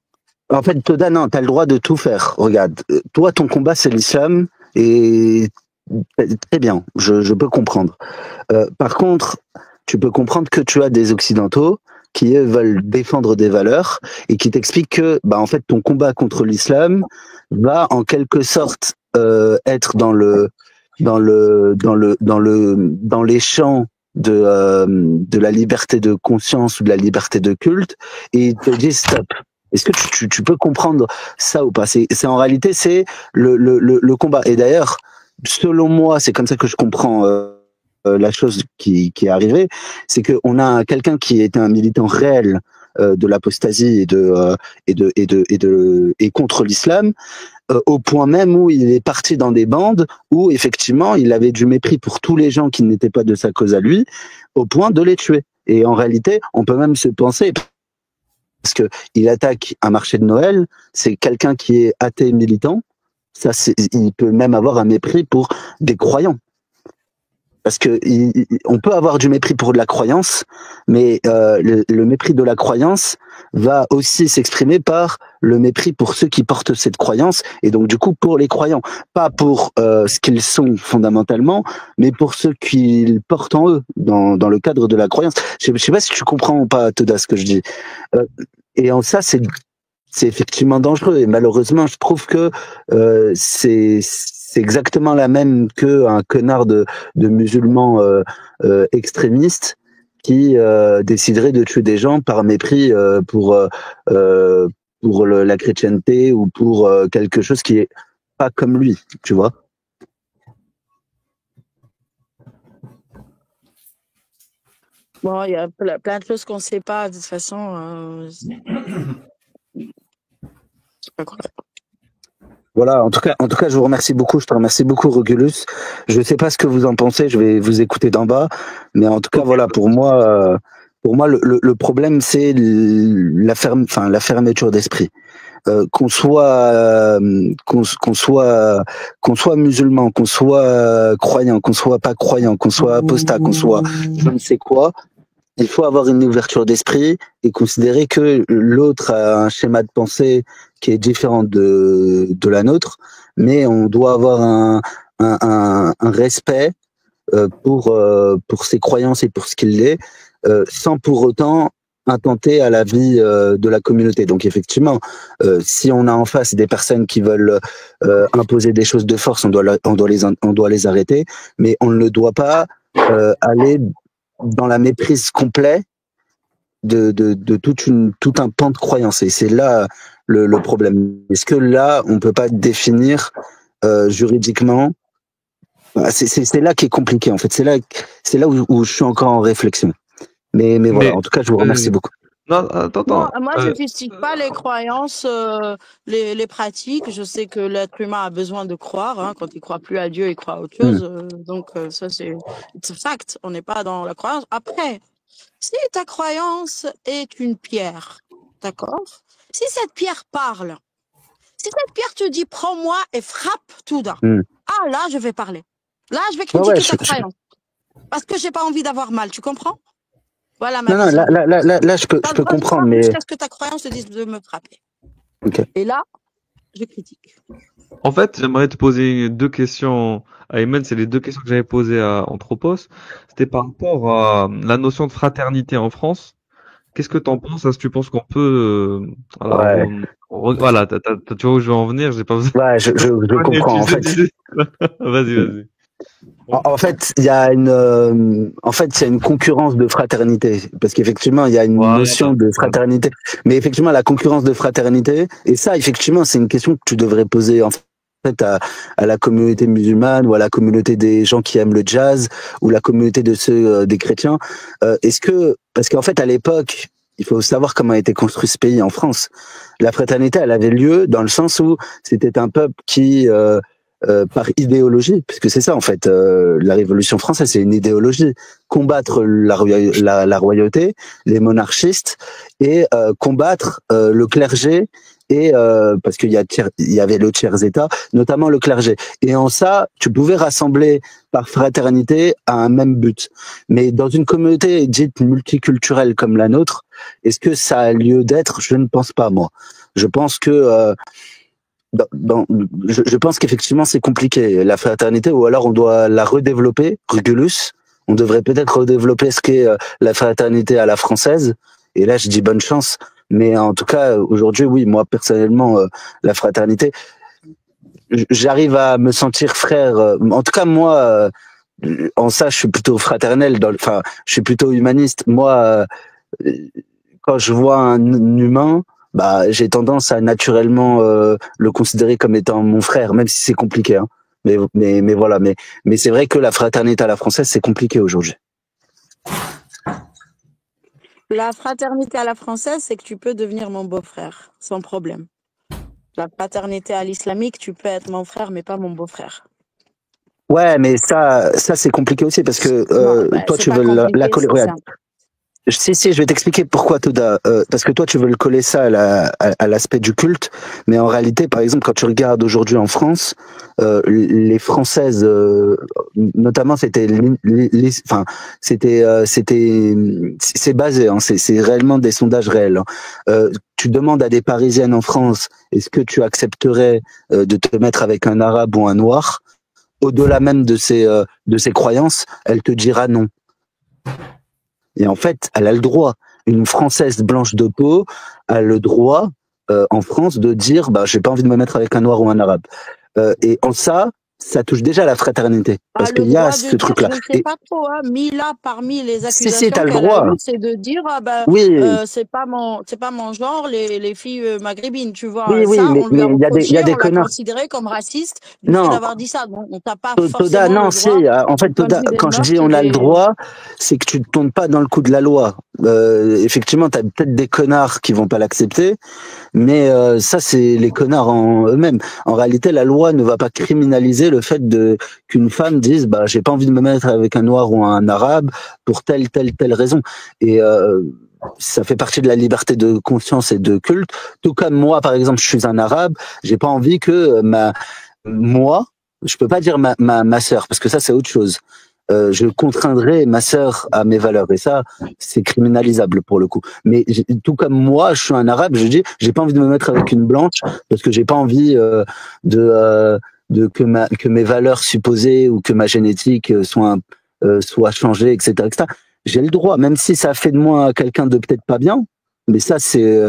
F: en fait, Toda, non, t'as le droit de tout faire. Regarde, toi, ton combat, c'est l'islam, et très bien, je peux comprendre. Par contre, tu peux comprendre que tu as des Occidentaux qui, eux, veulent défendre des valeurs et qui t'expliquent que, en fait, ton combat contre l'islam va, en quelque sorte, être dans les champs de la liberté de conscience ou de la liberté de culte, et ils te disent stop. Est-ce que tu peux comprendre ça ou pas? C'est en réalité, c'est le combat. Et d'ailleurs, selon moi, c'est comme ça que je comprends la chose qui est arrivée, c'est qu'on a quelqu'un qui était un militant réel de l'apostasie et contre l'islam, au point même où il est parti dans des bandes où effectivement il avait du mépris pour tous les gens qui n'étaient pas de sa cause à lui, au point de les tuer. Et en réalité, on peut même se penser, parce que il attaque un marché de Noël, c'est quelqu'un qui est athée militant, il peut même avoir un mépris pour des croyants. Parce que on peut avoir du mépris pour de la croyance, mais le mépris de la croyance va aussi s'exprimer par le mépris pour ceux qui portent cette croyance, et donc du coup pour les croyants, pas pour ce qu'ils sont fondamentalement, mais pour ceux qu'ils portent en eux dans le cadre de la croyance. Je sais pas si tu comprends ou pas, Toda, ce que je dis. Et en ça, c'est effectivement dangereux, et malheureusement, je trouve que c'est exactement la même que un connard de musulman extrémiste qui déciderait de tuer des gens par mépris pour la chrétienté ou pour quelque chose qui est pas comme lui, tu vois.
A: Bon, il y a plein de choses qu'on ne sait pas, de toute façon. C'est pas grave.
F: Voilà, en tout cas, je vous remercie beaucoup. Je te remercie beaucoup, Regulus. Je sais pas ce que vous en pensez. Je vais vous écouter d'en bas, mais en tout cas, voilà, pour moi, le problème, c'est la fermeture d'esprit. Qu'on soit musulman, qu'on soit croyant, qu'on soit pas croyant, qu'on soit apostat, qu'on soit je ne sais quoi. Il faut avoir une ouverture d'esprit et considérer que l'autre a un schéma de pensée qui est différent de la nôtre, mais on doit avoir un respect pour ses croyances et pour ce qu'il est, sans pour autant intenter à la vie de la communauté. Donc effectivement, si on a en face des personnes qui veulent imposer des choses de force, on doit les arrêter, mais on ne doit pas aller dans la méprise complète de tout un pan de croyances. Et c'est là le problème. Est-ce que là, on peut pas définir juridiquement? C'est là qui est compliqué, en fait. C'est là où je suis encore en réflexion. Mais voilà, en tout cas, je vous remercie beaucoup.
C: Non, attends.
A: Moi, je ne critique pas les croyances, les pratiques. Je sais que l'être humain a besoin de croire. Hein. Quand il ne croit plus à Dieu, il croit à autre chose. Donc, ça, c'est fact. On n'est pas dans la croyance. Après, si ta croyance est une pierre, d'accord? Si cette pierre parle, si cette pierre te dit prends-moi et frappe tout d'un, ah là, je vais parler. Là, je vais critiquer ta croyance. Parce que je n'ai pas envie d'avoir mal. Tu comprends? Voilà ma vision.
F: Là, je peux comprendre, mais
A: jusqu'à ce que ta croyance te dise de me frapper.
F: Okay.
A: Et là, je critique.
C: En fait, j'aimerais te poser 2 questions à Ayman. C'est les 2 questions que j'avais posées à Anthropos. C'était par rapport à la notion de fraternité en France. Qu'est-ce que tu en penses? Est-ce que tu penses qu'on peut voilà, tu vois où je veux en venir? J'ai pas besoin.
F: Ouais, je comprends. En fait.
C: Vas-y.
F: En fait, il y a une concurrence de fraternité, parce qu'effectivement, il y a une notion de fraternité, mais effectivement, la concurrence de fraternité, et ça, effectivement, c'est une question que tu devrais poser en fait à la communauté musulmane ou à la communauté des gens qui aiment le jazz ou la communauté de ceux des chrétiens. Parce qu'en fait, à l'époque, il faut savoir comment a été construit ce pays en France. La fraternité, elle avait lieu dans le sens où c'était un peuple qui par idéologie, puisque c'est ça en fait, la Révolution française, c'est une idéologie, combattre la royauté, les monarchistes, et combattre le clergé, et parce qu'il y avait le tiers-état, notamment le clergé. Et en ça, tu pouvais rassembler par fraternité à un même but. Mais dans une communauté dite multiculturelle comme la nôtre, est-ce que ça a lieu d'être? Je ne pense pas, moi. Je pense que je pense qu'effectivement c'est compliqué la fraternité, ou alors on doit la redévelopper. Rugulus, on devrait peut-être redévelopper ce qu'est la fraternité à la française, et là je dis bonne chance, mais en tout cas aujourd'hui oui, moi personnellement la fraternité, j'arrive à me sentir frère, en tout cas moi en ça je suis plutôt fraternel, je suis plutôt humaniste. Moi quand je vois un humain, j'ai tendance à naturellement le considérer comme étant mon frère, même si c'est compliqué. Hein. Mais voilà. Mais c'est vrai que la fraternité à la française, c'est compliqué aujourd'hui.
A: La fraternité à la française, c'est que tu peux devenir mon beau-frère, sans problème. La fraternité à l'islamique, tu peux être mon frère, mais pas mon beau-frère.
F: Ouais, mais ça c'est compliqué aussi, parce que toi, tu veux la Si, je vais t'expliquer pourquoi, Toda. Parce que toi, tu veux le coller ça à l'aspect du culte, mais en réalité, par exemple, quand tu regardes aujourd'hui en France, les Françaises, notamment, c'est basé, hein, c'est réellement des sondages réels. Hein. Tu demandes à des Parisiennes en France, est-ce que tu accepterais de te mettre avec un Arabe ou un Noir? Au-delà même de ses croyances, elle te dira non. Et en fait, elle a le droit. Une Française blanche de peau a le droit, en France, de dire, bah, j'ai pas envie de me mettre avec un Noir ou un Arabe. Et en ça touche déjà à la fraternité. Parce qu'il y a ce truc-là.
A: Je ne sais pas trop, hein. Mila, parmi les accusations
F: t'as le
A: qu'elle
F: droit.
A: a eues, c'est de dire, ah ben,
F: Oui.
A: c'est pas mon genre, les filles maghrébines, tu vois.
F: Oui,
A: Ça, on lui a
F: il y a des
A: on l'a
F: connards.
A: considéré comme raciste du fait
F: Non.
A: d'avoir dit ça. Donc, on t'a pas
F: Toda,
A: forcément
F: non,
A: le
F: c'est,
A: droit.
F: en fait, Toda, quand je dis on a le droit, c'est que tu ne tombes pas dans le coup de la loi. Effectivement, t'as peut-être des connards qui vont pas l'accepter, mais ça, c'est les connards en eux-mêmes. En réalité, la loi ne va pas criminaliser le fait qu'une femme dise, bah, j'ai pas envie de me mettre avec un noir ou un arabe pour telle raison. Et ça fait partie de la liberté de conscience et de culte. Tout comme moi, par exemple, je suis un arabe, j'ai pas envie que moi, je peux pas dire ma sœur, parce que ça, c'est autre chose. Je contraindrai ma sœur à mes valeurs, et ça, c'est criminalisable pour le coup. Mais tout comme moi, je suis un arabe, je dis, j'ai pas envie de me mettre avec une blanche, parce que j'ai pas envie que mes valeurs supposées ou que ma génétique soit changée, etc. J'ai le droit, même si ça fait de moi quelqu'un de peut-être pas bien, mais ça, c'est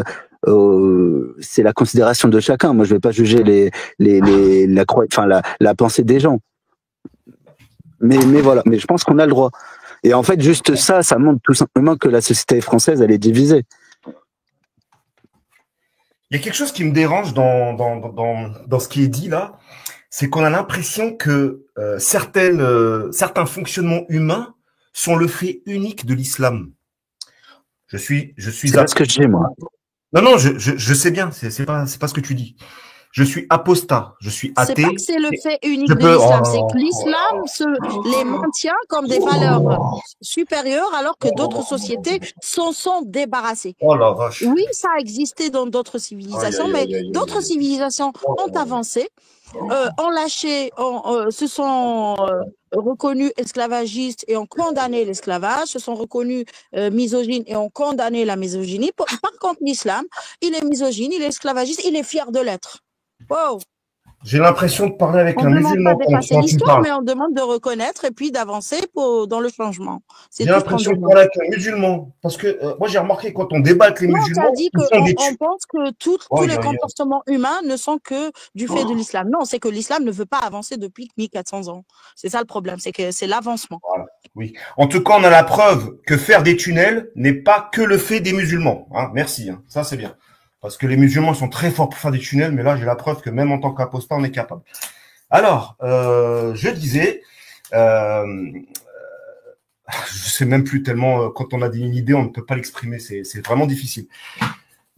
F: la considération de chacun. Moi, je vais pas juger la pensée des gens. Mais voilà. Mais je pense qu'on a le droit. Et en fait, juste ça montre tout simplement que la société française, elle est divisée.
D: Il y a quelque chose qui me dérange dans ce qui est dit là, c'est qu'on a l'impression que certains fonctionnements humains sont le fait unique de l'islam. Je suis.
F: C'est pas ce que je dis, moi.
D: Non, je sais bien. C'est pas ce que tu dis. Je suis apostat, je suis athée.
A: C'est pas que c'est le fait unique de l'islam, c'est que l'islam les maintient comme des valeurs supérieures alors que d'autres sociétés s'en sont débarrassées.
D: Oh la vache.
A: Oui, ça a existé dans d'autres civilisations, mais d'autres civilisations ont avancé, ont lâché, se sont reconnus esclavagistes et ont condamné l'esclavage, se sont reconnus misogynes et ont condamné la misogynie. Par contre, l'islam, il est misogyne, il est esclavagiste, il est fier de l'être. Wow.
D: J'ai l'impression de parler avec un musulman.
A: On ne demande pas de dépasser l'histoire, mais on demande de reconnaître et puis d'avancer dans le changement.
D: J'ai l'impression de parler avec un musulman. Parce que moi, j'ai remarqué quand on débat avec les musulmans.
A: Non, tu as dit qu'on pense que tous les comportements humains ne sont que du fait de l'islam. Non, c'est que l'islam ne veut pas avancer depuis 1400 ans. C'est ça le problème, c'est que c'est l'avancement.
D: Voilà. Oui. En tout cas, on a la preuve que faire des tunnels n'est pas que le fait des musulmans. Hein. Merci. Hein. Ça, c'est bien. Parce que les musulmans sont très forts pour faire des tunnels, mais là, j'ai la preuve que même en tant qu'apostat, on est capable. Alors, je disais, je sais même plus tellement, quand on a une idée, on ne peut pas l'exprimer, c'est vraiment difficile.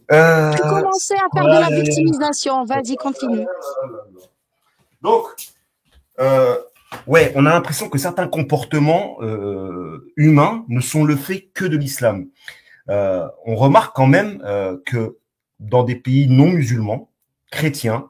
A: Tu commençais à faire de la victimisation, vas-y, continue.
D: Donc, ouais, on a l'impression que certains comportements humains ne sont le fait que de l'islam. On remarque quand même que dans des pays non musulmans, chrétiens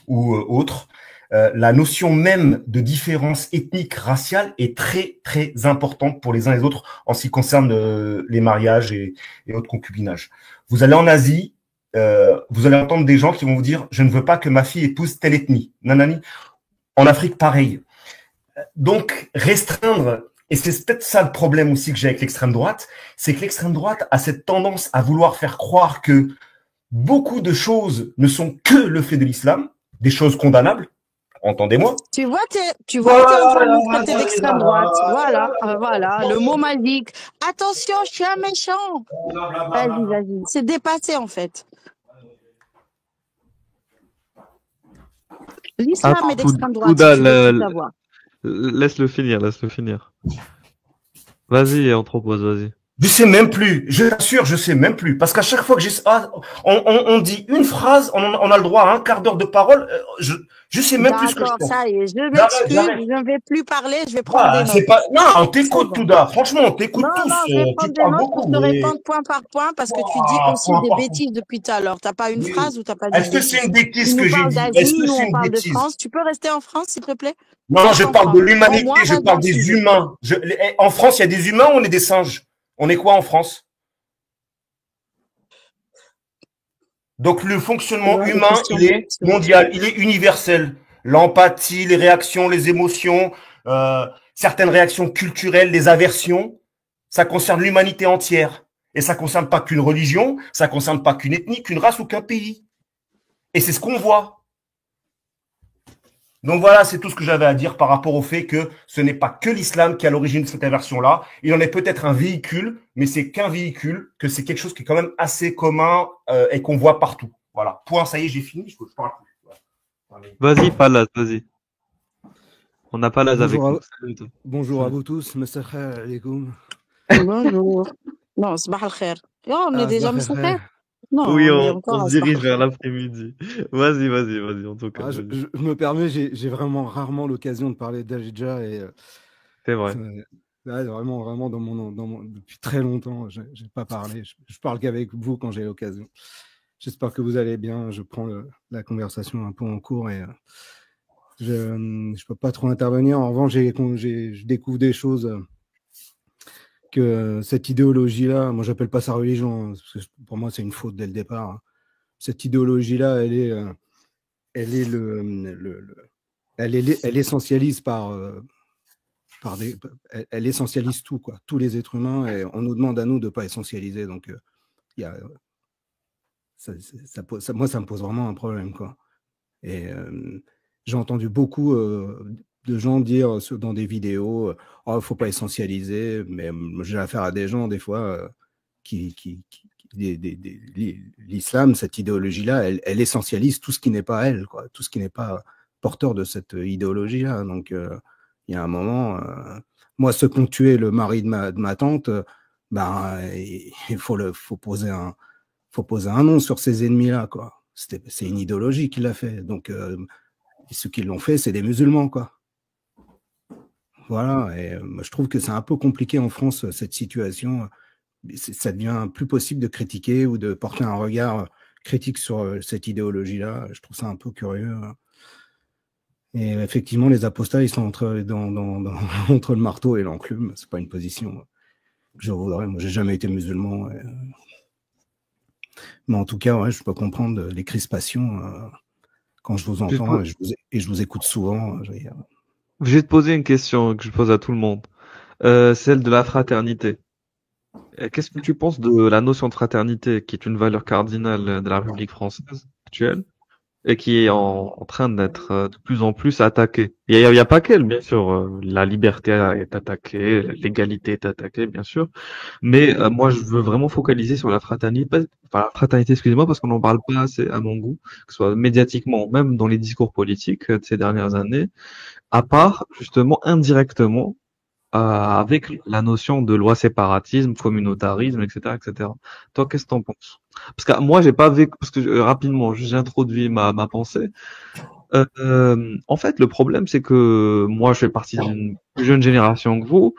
D: ou autres, la notion même de différence ethnique, raciale est très, très importante pour les uns et les autres en ce qui concerne les mariages et autres concubinages. Vous allez en Asie, vous allez entendre des gens qui vont vous dire « je ne veux pas que ma fille épouse telle ethnie ». Nanani. En Afrique, pareil. Donc, restreindre, et c'est peut-être ça le problème aussi que j'ai avec l'extrême droite, c'est que l'extrême droite a cette tendance à vouloir faire croire que beaucoup de choses ne sont que le fait de l'islam, des choses condamnables, entendez-moi.
A: Tu vois, t'es en train de nous traiter d'extrême droite. Voilà, le mot magique. Attention, je suis un méchant. Vas-y. C'est dépassé, en fait. L'islam est d'extrême droite, si tu veux tout savoir.
C: Laisse-le finir. Vas-y, Anthropos, vas-y.
D: Je sais même plus. Je t'assure, je sais même plus. Parce qu'à chaque fois que on dit une phrase, on a le droit à un quart d'heure de parole. Je sais même plus ce que je
A: D'accord,
D: pense.
A: ça y est, je
D: J'arrête,
A: m'excuse,
D: j'arrête.
A: je ne vais plus parler, je vais prendre des
D: C'est
A: notes.
D: pas. Non, on
A: C'est
D: t'écoute,
A: bon.
D: Touda. Franchement, on t'écoute
A: Non,
D: tous.
A: non, je vais
D: Tu
A: prendre des
D: parles
A: notes pour
D: beaucoup,
A: te
D: mais
A: répondre point par point parce que tu dis
D: ouah,
A: aussi
D: point
A: des
D: par point.
A: bêtises depuis tout à l'heure. T'as pas une
D: Mais
A: phrase ou t'as pas dit
D: est-ce
A: une
D: que c'est
A: bêtise.
D: une
A: Tu
D: bêtise que
A: nous
D: j'ai
A: parles
D: dit? Est-ce
A: d'Asie,
D: que
A: nous
D: c'est
A: on
D: une
A: parle de
D: bêtise?
A: France. Tu peux rester en France, s'il te plaît?
D: Non,
A: Reste
D: je
A: en
D: parle
A: France.
D: de
A: Au moins,
D: l'humanité, je
A: reste dans
D: parle
A: le
D: des
A: sujet.
D: humains. En France, il y a des humains ou on est des singes? On est quoi en France? Donc le fonctionnement
A: Ouais, des
D: humain,
A: questions
D: il est
A: bêtes.
D: mondial, il est universel. L'empathie, les réactions, les émotions, certaines réactions culturelles, les aversions, ça concerne l'humanité entière. Et ça concerne pas qu'une religion, ça concerne pas qu'une ethnie, qu'une race ou qu'un pays. Et c'est ce qu'on voit. Donc voilà, c'est tout ce que j'avais à dire par rapport au fait que ce n'est pas que l'islam qui est à l'origine de cette aversion-là. Il en est peut-être un véhicule, mais c'est qu'un véhicule, que c'est quelque chose qui est quand même assez commun et qu'on voit partout. Voilà. Point, ça y est, j'ai fini. Je parle plus. Voilà.
C: Vas-y, Palaz, vas-y. On a Palaz avec
G: Bonjour
C: nous.
G: à,
C: Salut, toi.
G: bonjour à vous tous. Mr. Khair alaikum.
A: Bonjour. Non, sabah al-khair. Oh, on est déjà
G: Sabah
A: Mr.
G: al-khair.
A: Non,
C: Oui,
A: on est
C: on
A: encore
C: se
A: à
C: dirige
A: sabah
C: vers
A: al-khair.
C: l'après-midi. Vas-y, en tout cas.
G: Ah, je
C: Vas-y.
G: me permets, j'ai vraiment rarement l'occasion de parler d'Ajidja et
C: C'est vrai.
G: ouais, vraiment depuis très longtemps, j'ai pas parlé. Je parle qu'avec vous quand j'ai l'occasion. J'espère que vous allez bien. Je prends la conversation un peu en cours et je peux pas trop intervenir. En revanche, je découvre des choses que cette idéologie-là, moi j'appelle pas ça religion, hein, parce que pour moi c'est une faute dès le départ. Hein. Cette idéologie-là, elle essentialise elle essentialise tout, quoi, tous les êtres humains, et on nous demande à nous de pas essentialiser. Donc, il y a, moi, ça me pose vraiment un problème, quoi. Et j'ai entendu beaucoup de gens dire dans des vidéos, oh, faut pas essentialiser, mais j'ai affaire à des gens des fois l'islam, cette idéologie-là, elle essentialise tout ce qui n'est pas elle, quoi, tout ce qui n'est pas porteur de cette idéologie-là. Donc, il y a un moment, moi, ceux qui ont tué le mari de ma tante, il faut poser un nom sur ces ennemis-là, quoi. C'est une idéologie qui l'a fait. Donc, ceux qui l'ont fait, c'est des musulmans, quoi. Voilà. Et je trouve que c'est un peu compliqué en France, cette situation. Ça devient plus possible de critiquer ou de porter un regard critique sur cette idéologie-là. Je trouve ça un peu curieux. Et effectivement, les apostats, ils sont entre le marteau et l'enclume. C'est pas une position que je voudrais. Moi, j'ai jamais été musulman. Mais en tout cas, ouais, je peux comprendre les crispations quand je vous entends et je vous écoute souvent.
C: Je vais te poser une question que je pose à tout le monde. Celle de la fraternité. Qu'est-ce que tu penses de la notion de fraternité, qui est une valeur cardinale de la République française actuelle et qui est en train d'être de plus en plus attaquée? Il y a pas qu'elle, bien sûr. La liberté est attaquée, l'égalité est attaquée, bien sûr. Mais moi, je veux vraiment focaliser sur la fraternité, excusez-moi, parce qu'on n'en parle pas assez à mon goût, que ce soit médiatiquement, même dans les discours politiques de ces dernières années, à part justement indirectement avec la notion de loi séparatisme, communautarisme, etc., etc. Toi, qu'est-ce que t'en penses? Parce que moi, j'ai pas vécu, parce que rapidement, j'ai introduit ma pensée. En fait, le problème, c'est que moi, je fais partie d'une plus jeune génération que vous,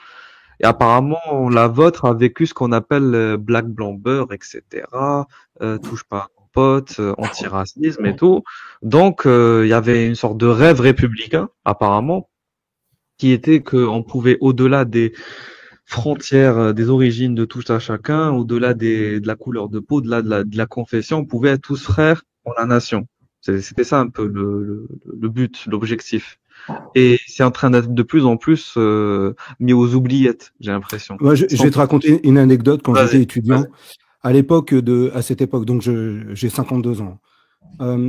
C: et apparemment, la vôtre a vécu ce qu'on appelle black blanc beurre, etc. Touche pas à mon pote, antiracisme et tout. Donc, il y avait une sorte de rêve républicain, apparemment, qui était qu'on pouvait, au-delà des frontières, des origines de tout à chacun, au-delà de la couleur de peau, de la confession, on pouvait être tous frères pour la nation. C'était ça un peu le but, l'objectif. Et c'est en train d'être de plus en plus mis aux oubliettes, j'ai l'impression.
G: Moi, je vais te raconter une anecdote quand j'étais étudiant. À cette époque, donc j'ai 52 ans.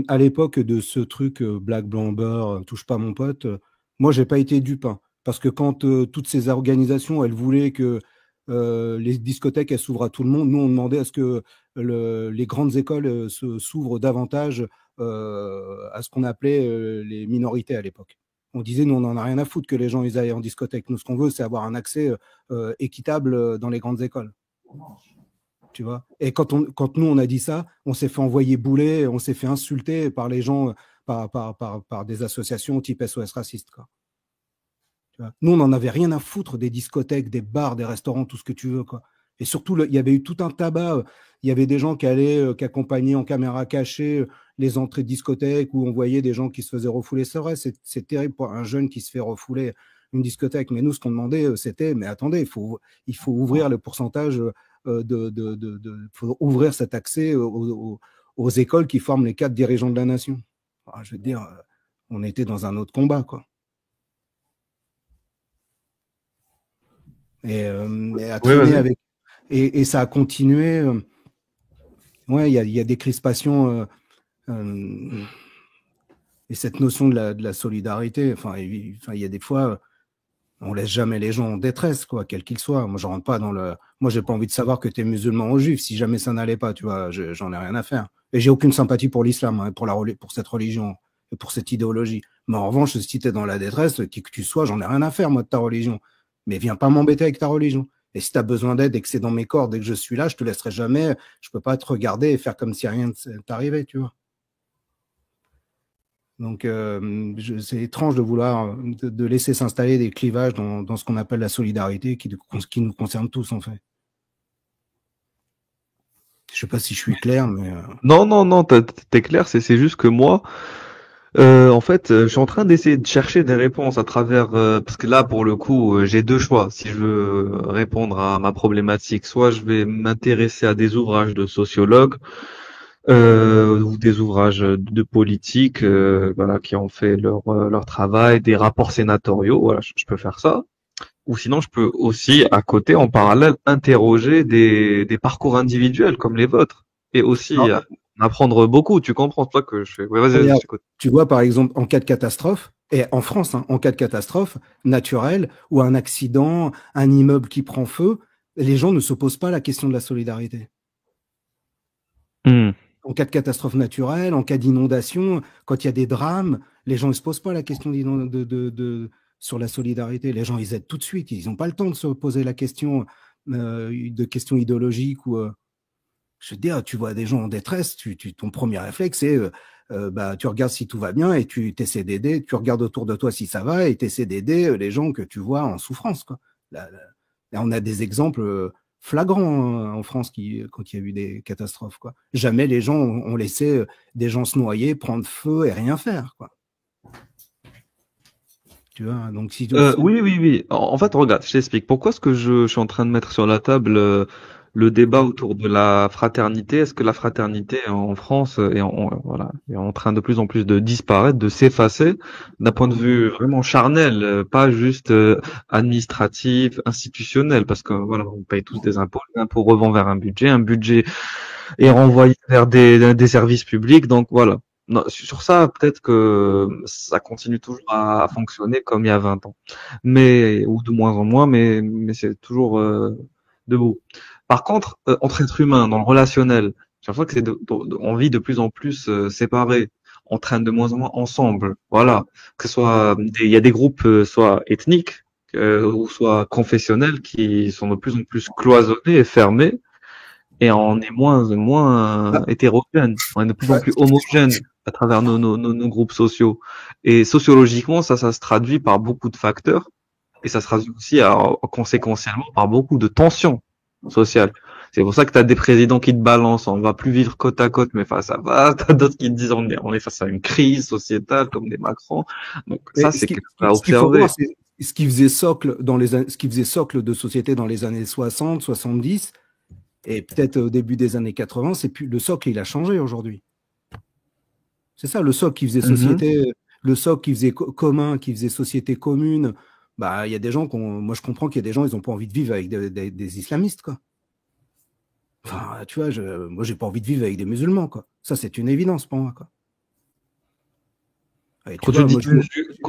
G: À l'époque de ce truc black blanc beurre, touche pas mon pote, moi j'ai pas été dupe, hein, parce que quand toutes ces organisations elles voulaient que les discothèques elles s'ouvrent à tout le monde, nous on demandait à ce que les grandes écoles s'ouvrent davantage à ce qu'on appelait les minorités à l'époque. On disait nous on en a rien à foutre que les gens ils aillent en discothèque, nous ce qu'on veut c'est avoir un accès équitable dans les grandes écoles. Tu vois. Et quand nous, on a dit ça, on s'est fait envoyer bouler, on s'est fait insulter par les gens, par des associations type SOS Raciste, quoi. Tu vois. Nous, on n'en avait rien à foutre des discothèques, des bars, des restaurants, tout ce que tu veux, quoi. Et surtout, il y avait eu tout un tabac. Il y avait des gens qui allaient, qui accompagnaient en caméra cachée les entrées de discothèques où on voyait des gens qui se faisaient refouler. C'est vrai, c'est terrible pour un jeune qui se fait refouler une discothèque. Mais nous, ce qu'on demandait, c'était, mais attendez, il faut ouvrir le pourcentage, faut ouvrir cet accès aux écoles qui forment les 4 dirigeants de la nation. Alors, je veux dire, on était dans un autre combat, quoi. Et à traîner avec. Et ça a continué. Ouais, il y a des crispations. Et cette notion de la solidarité, enfin, il y a des fois, on laisse jamais les gens en détresse, quoi, quel qu'ils soient. Moi, je rentre pas dans le. Moi, j'ai pas envie de savoir que tu es musulman ou juif. Si jamais ça n'allait pas, tu vois, j'en ai rien à faire. Et j'ai aucune sympathie pour l'islam, hein, pour cette religion et pour cette idéologie. Mais en revanche, si tu es dans la détresse, qui que tu sois, j'en ai rien à faire, moi, de ta religion. Mais viens pas m'embêter avec ta religion. Et si tu as besoin d'aide et que c'est dans mes cordes et que je suis là, je te laisserai jamais. Je peux pas te regarder et faire comme si rien ne t'arrivait, tu vois. Donc, c'est étrange de vouloir de laisser s'installer des clivages dans ce qu'on appelle la solidarité qui nous concerne tous, en fait. Je sais pas si je suis clair, mais...
C: Non, t'es clair, c'est juste que moi, en fait, je suis en train d'essayer de chercher des réponses à travers, parce que là, pour le coup, j'ai 2 choix. Si je veux répondre à ma problématique, soit je vais m'intéresser à des ouvrages de sociologues, ou des ouvrages de politique, voilà, qui ont fait leur travail, des rapports sénatoriaux, voilà, je peux faire ça. Ou sinon, je peux aussi, à côté, en parallèle, interroger des parcours individuels comme les vôtres, et aussi apprendre beaucoup. Tu comprends, toi, que je fais. Ouais, vas-y, je t'écoute.
G: Tu vois, par exemple, en cas de catastrophe, et en France, hein, en cas de catastrophe naturelle ou un accident, un immeuble qui prend feu, les gens ne se posent pas la question de la solidarité. En cas de catastrophe naturelle, en cas d'inondation, quand il y a des drames, les gens ne se posent pas la question sur la solidarité. Les gens, ils aident tout de suite. Ils n'ont pas le temps de se poser la question de questions idéologiques. Je veux dire, tu vois des gens en détresse, ton premier réflexe, c'est tu regardes si tout va bien et tu essaies d'aider. Tu regardes autour de toi si ça va et tu essaies d'aider les gens que tu vois en souffrance, quoi. Là, on a des exemples flagrant en France quand il y a eu des catastrophes, quoi. Jamais les gens ont laissé des gens se noyer, prendre feu et rien faire, quoi. Tu vois, donc si
C: oui. En fait, regarde, je t'explique. Pourquoi est-ce que je suis en train de mettre sur la table le débat autour de la fraternité? Est-ce que la fraternité en France est en train de plus en plus de disparaître, de s'effacer d'un point de vue vraiment charnel, pas juste administratif, institutionnel, parce que voilà, on paye tous des impôts, l'impôt revend vers un budget est renvoyé vers des services publics, donc voilà. Non, sur ça, peut-être que ça continue toujours à fonctionner comme il y a 20 ans, ou de moins en moins, mais c'est toujours debout. Par contre, entre êtres humains, dans le relationnel, chaque fois que on vit de plus en plus séparés, on traîne de moins en moins ensemble. Voilà, que ce soit, il y a des groupes soit ethniques ou soit confessionnels qui sont de plus en plus cloisonnés et fermés. Et on est moins hétérogène, on est de plus en plus homogène à travers nos groupes sociaux. Et sociologiquement, ça se traduit par beaucoup de facteurs, et ça se traduit aussi conséquentiellement par beaucoup de tensions sociales. C'est pour ça que tu as des présidents qui te balancent, on va plus vivre côte à côte, mais face à face. T'as d'autres qui te disent on est face à une crise sociétale, comme des Macron. Donc ça, c'est quelque chose à observer.
G: Ce qui faisait socle de société dans les années 60, 70, et peut-être au début des années 80, c'est plus le socle, il a changé aujourd'hui. C'est ça, le socle qui faisait société, le socle qui faisait commun, qui faisait société commune. Bah, il y a des gens moi je comprends qu'il y a des gens, ils n'ont pas envie de vivre avec des islamistes, quoi. Enfin, tu vois, moi j'ai pas envie de vivre avec des musulmans, quoi. Ça, c'est une évidence pour moi, quoi.
C: Et quand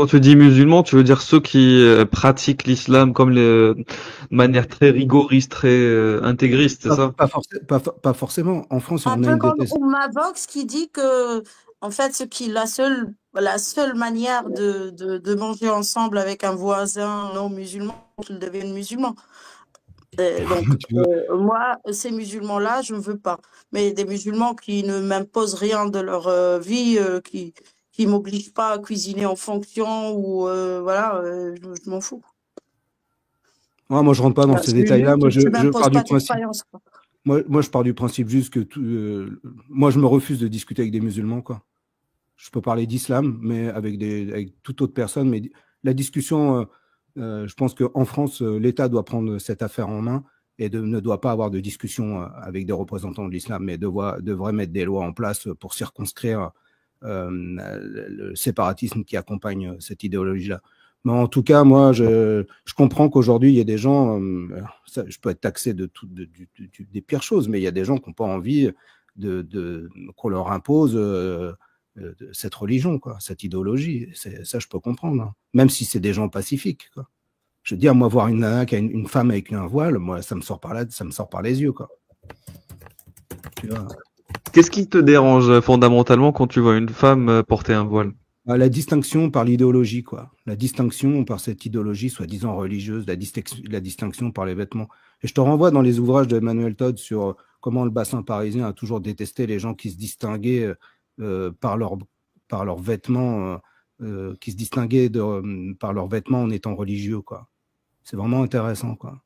C: tu dis musulmans, tu veux dire ceux qui pratiquent l'islam comme de manière très rigoriste, très intégriste, c'est ça?
G: Pas forcément. En France, on a
A: une détestation. Comme Mavox qui dit que, en fait, la seule manière de manger ensemble avec un voisin non musulman, qu'il devienne musulman. Donc, moi, ces musulmans-là, je ne veux pas. Mais des musulmans qui ne m'imposent rien de leur vie, qui ne m'obligent pas à cuisiner en fonction, ou voilà, je m'en fous.
G: Ouais, moi, je rentre pas dans ces détails-là. Moi, je pars du principe.
A: Quoi.
G: Moi, je pars du principe juste que moi, je me refuse de discuter avec des musulmans, quoi. Je peux parler d'islam, mais avec toute autre personne. Mais la discussion, je pense qu'en France, l'État doit prendre cette affaire en main et ne doit pas avoir de discussion avec des représentants de l'islam, mais devrait mettre des lois en place pour circonscrire le séparatisme qui accompagne cette idéologie-là. Mais en tout cas, moi, je comprends qu'aujourd'hui, il y a des gens, je peux être taxé des pires choses, mais il y a des gens qui n'ont pas envie qu'on leur impose cette religion, quoi, cette idéologie. Ça, je peux comprendre, hein. Même si c'est des gens pacifiques, quoi. Je veux dire, moi, voir une nana qui a une femme avec un voile, moi, ça me sort par les yeux, quoi. Tu vois.
C: Qu'est-ce qui te dérange fondamentalement quand tu vois une femme porter un voile?
G: La distinction par l'idéologie, quoi. La distinction par cette idéologie soi-disant religieuse, la distinction par les vêtements. Et je te renvoie dans les ouvrages d'Emmanuel Todd sur comment le bassin parisien a toujours détesté les gens qui se distinguaient par leurs vêtements, qui se distinguaient par leurs vêtements en étant religieux, quoi. C'est vraiment intéressant, quoi.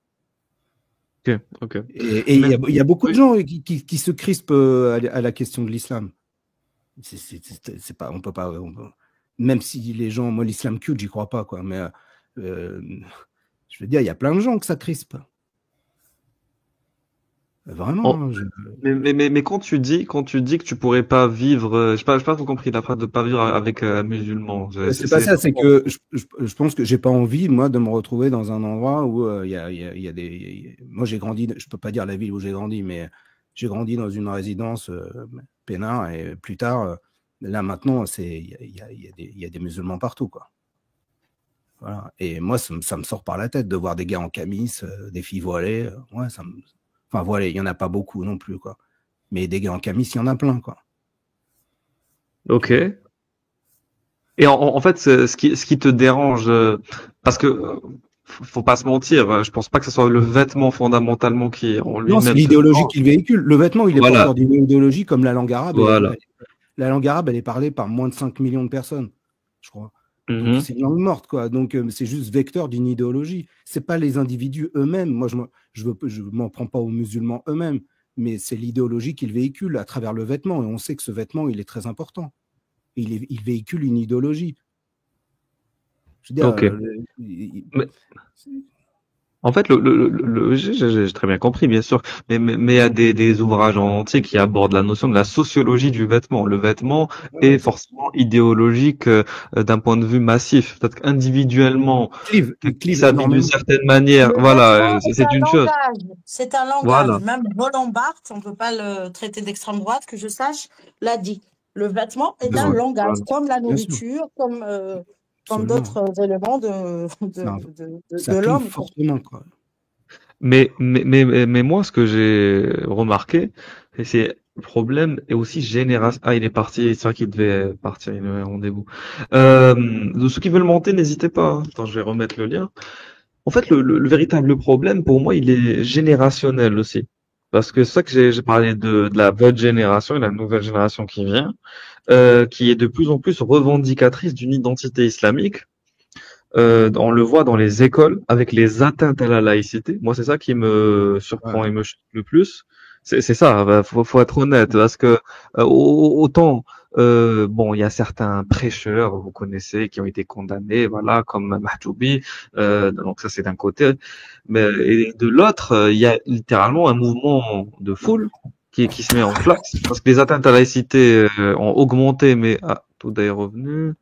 C: Ok.
G: Et il y a beaucoup de gens qui se crispent à la question de l'islam. C'est pas, on peut pas, même si les gens, moi l'islam culte, j'y crois pas, quoi. Mais je veux dire, il y a plein de gens que ça crispe. Vraiment.
C: Mais quand tu dis que tu pourrais pas vivre, je pas compris la phrase de pas vivre avec un musulman.
G: C'est pas ça, c'est que je pense que j'ai pas envie, moi, de me retrouver dans un endroit où il y a des. Moi, j'ai grandi, je peux pas dire la ville où j'ai grandi, mais j'ai grandi dans une résidence peinard, et plus tard, là maintenant, il y a des musulmans partout, quoi. Voilà. Et moi, ça me sort par la tête de voir des gars en camis, des filles voilées. Ouais, enfin, voilées, il y en a pas beaucoup non plus, quoi. Mais des gars en camis, il y en a plein, quoi.
C: Ok. Et en fait, ce qui te dérange, parce que faut pas se mentir, je pense pas que ce soit le vêtement fondamentalement qui en lui-même.
G: Non, c'est l'idéologie qu'il véhicule. Le vêtement, il est porteur d'une idéologie comme la langue arabe.
C: Voilà.
G: La langue arabe, elle est parlée par moins de 5 millions de personnes, je crois. Donc, c'est une langue morte, quoi. Donc, c'est juste vecteur d'une idéologie. C'est pas les individus eux-mêmes. Moi, je m'en prends pas aux musulmans eux-mêmes, mais c'est l'idéologie qu'ils véhiculent à travers le vêtement. Et on sait que ce vêtement, il est très important. Il véhicule une idéologie. Je veux dire,
C: en fait, j'ai très bien compris, bien sûr, mais il y a des ouvrages en entier qui abordent la notion de la sociologie du vêtement. Le vêtement est forcément idéologique d'un point de vue massif. Peut-être qu'individuellement, il s'habille d'une certaine manière. Voilà, c'est une chose.
A: C'est un langage. Voilà. Même Roland Barthes, on ne peut pas le traiter d'extrême droite, que je sache, l'a dit. Le vêtement est un langage, comme la nourriture, comme d'autres éléments de l'homme.
G: Fortement, quoi.
C: Mais moi, ce que j'ai remarqué, c'est le problème est aussi génération. Ah, il est parti. C'est vrai qu'il devait partir. Il avait un rendez-vous. Ceux qui veulent monter, n'hésitez pas. Hein. Attends, je vais remettre le lien. En fait, le véritable problème, pour moi, il est générationnel aussi. Parce que c'est ça que j'ai parlé de la votre génération et la nouvelle génération qui vient, qui est de plus en plus revendicatrice d'une identité islamique. On le voit dans les écoles avec les atteintes à la laïcité. Moi, c'est ça qui me surprend et me choque le plus. C'est ça, faut être honnête, parce que autant bon, il y a certains prêcheurs, vous connaissez, qui ont été condamnés, voilà, comme Mahjoubi, donc ça c'est d'un côté, mais et de l'autre, il y a littéralement un mouvement de foule qui se met en place, parce que les atteintes à la laïcité ont augmenté, mais tout est revenu.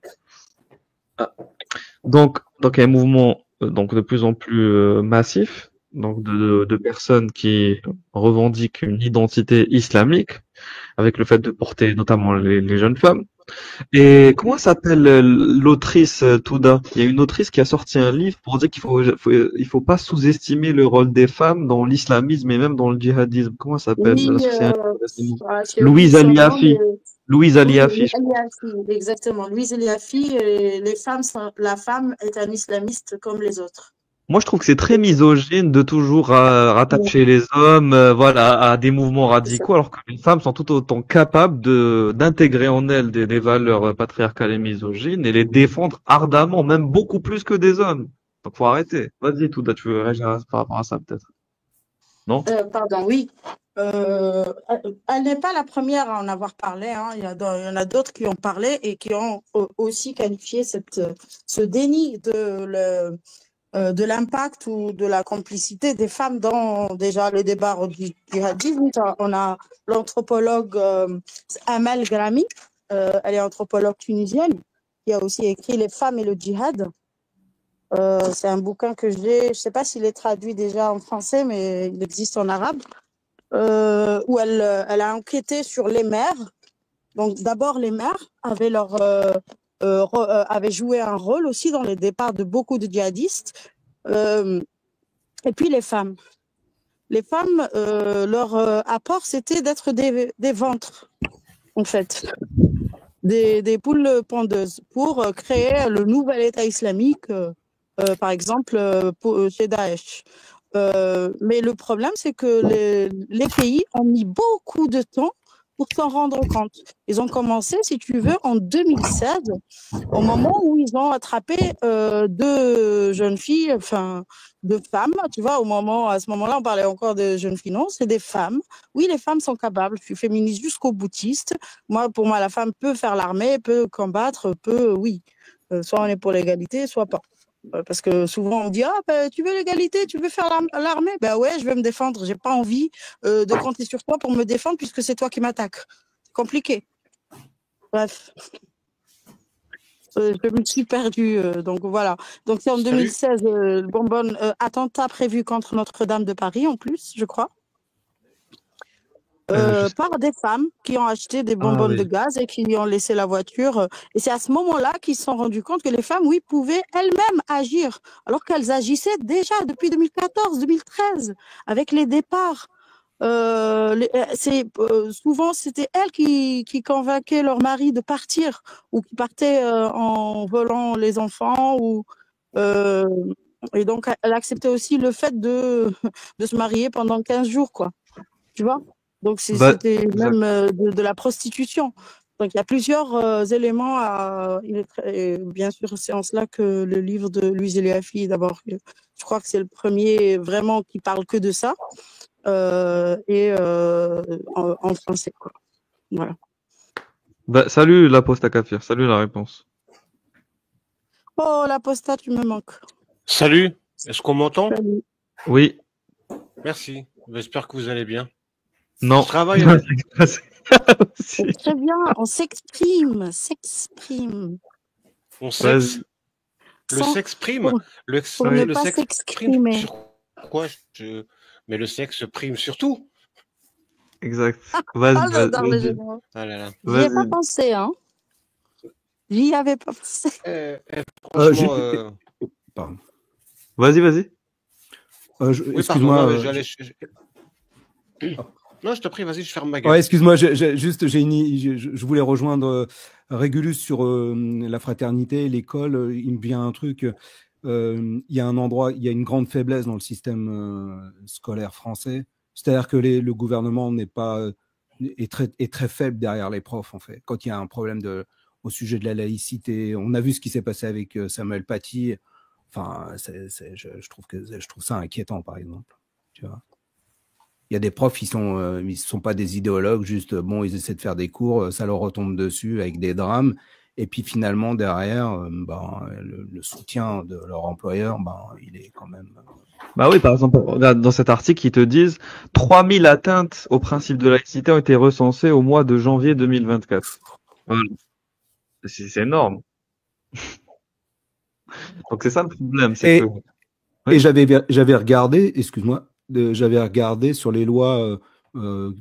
C: Donc il y a un mouvement donc de plus en plus massif, donc de personnes qui revendiquent une identité islamique, avec le fait de porter notamment les jeunes femmes. Et comment s'appelle l'autrice Touda? Il y a une autrice qui a sorti un livre pour dire il faut pas sous-estimer le rôle des femmes dans l'islamisme et même dans le djihadisme. Comment ça s'appelle? Louise Aliafi. Louise Aliafi.
A: Exactement. Louise Aliafi, la femme est un islamiste comme les autres.
C: Moi, je trouve que c'est très misogyne de toujours rattacher les hommes, voilà, à des mouvements radicaux, alors que les femmes sont tout autant capables d'intégrer en elles des valeurs patriarcales et misogynes et les défendre ardemment, même beaucoup plus que des hommes. Donc, faut arrêter. Vas-y, Touda, tu veux réagir par rapport à ça, peut-être? Non?
A: Pardon, oui. Elle n'est pas la première à en avoir parlé, hein. Il y en a d'autres qui ont parlé et qui ont aussi qualifié ce déni de l'impact ou de la complicité des femmes dans déjà le débat du djihadisme. On a l'anthropologue Amal Grami, elle est anthropologue tunisienne, qui a aussi écrit Les femmes et le djihad. C'est un bouquin que j'ai, je ne sais pas s'il est traduit déjà en français, mais il existe en arabe, où elle a enquêté sur les mères. Donc d'abord, les mères avaient joué un rôle aussi dans les départs de beaucoup de djihadistes. Et puis les femmes. Les femmes, leur apport, c'était d'être des ventres, en fait, des poules pondeuses pour créer le nouvel État islamique, par exemple, chez Daesh. Mais le problème, c'est que les pays ont mis beaucoup de temps pour s'en rendre compte. Ils ont commencé, si tu veux, en 2016, au moment où ils ont attrapé deux jeunes filles, enfin, deux femmes, tu vois, à ce moment-là, on parlait encore de jeunes filles, non, c'est des femmes. Oui, les femmes sont capables, je suis féministe jusqu'au boutiste. Pour moi, la femme peut faire l'armée, peut combattre, oui. Soit on est pour l'égalité, soit pas. Parce que souvent on me dit tu veux l'égalité, tu veux faire l'armée, ouais, je vais me défendre, j'ai pas envie de compter sur toi pour me défendre puisque c'est toi qui m'attaques. C'est compliqué. Bref, je me suis perdue, donc voilà. Donc c'est en 2016 le bonbonne attentat prévu contre Notre-Dame de Paris en plus, je crois. Par des femmes qui ont acheté des bonbonnes de gaz et qui lui ont laissé la voiture. Et c'est à ce moment-là qu'ils se sont rendus compte que les femmes, oui, pouvaient elles-mêmes agir, alors qu'elles agissaient déjà depuis 2014, 2013, avec les départs. Souvent, c'était elles qui convainquaient leur mari de partir ou qui partaient en volant les enfants. Et donc, elle acceptait aussi le fait de se marier pendant 15 jours, quoi. Tu vois? Donc, c'était même de la prostitution. Donc, il y a plusieurs éléments bien sûr, c'est en cela que le livre de Louise Eliafi, d'abord, je crois que c'est le premier vraiment qui parle que de ça, en français, quoi. Voilà.
C: Salut l'apostat Kafir, salut la réponse.
A: Oh, l'apostat, tu me manques.
H: Salut, est-ce qu'on m'entend?
A: Salut.
C: Oui.
H: Merci, j'espère que vous allez bien.
C: Non.
H: Je travaille.
A: C'est très bien, on s'exprime.
H: On s'exprime. Le s'exprime. Le s'exprime sur quoi? Mais le sexe prime sur tout.
C: Exact. Vas-y.
A: J'y ai pas pensé, hein. J'y avais pas pensé.
H: Franchement,
G: Pardon.
C: Vas-y.
G: Excuse-moi.
H: Non, je te prie, vas-y, je ferme ma gueule.
G: Ouais, excuse-moi, je voulais rejoindre Régulus sur la fraternité, l'école. Il me vient un truc. Il y a un endroit, il y a une grande faiblesse dans le système scolaire français. C'est-à-dire que le gouvernement est très faible derrière les profs, en fait. Quand il y a un problème au sujet de la laïcité, on a vu ce qui s'est passé avec Samuel Paty. Enfin, je trouve ça inquiétant, par exemple. Tu vois. Il y a des profs, ils sont pas des idéologues, juste ils essaient de faire des cours, ça leur retombe dessus avec des drames, et puis finalement derrière, le soutien de leur employeur, il est quand même.
C: Bah oui, par exemple, regarde, dans cet article, ils te disent 3000 atteintes au principe de laïcité ont été recensées au mois de janvier 2024. Voilà. C'est énorme. Donc c'est ça le problème.
G: Et j'avais regardé, excuse-moi. J'avais regardé sur les lois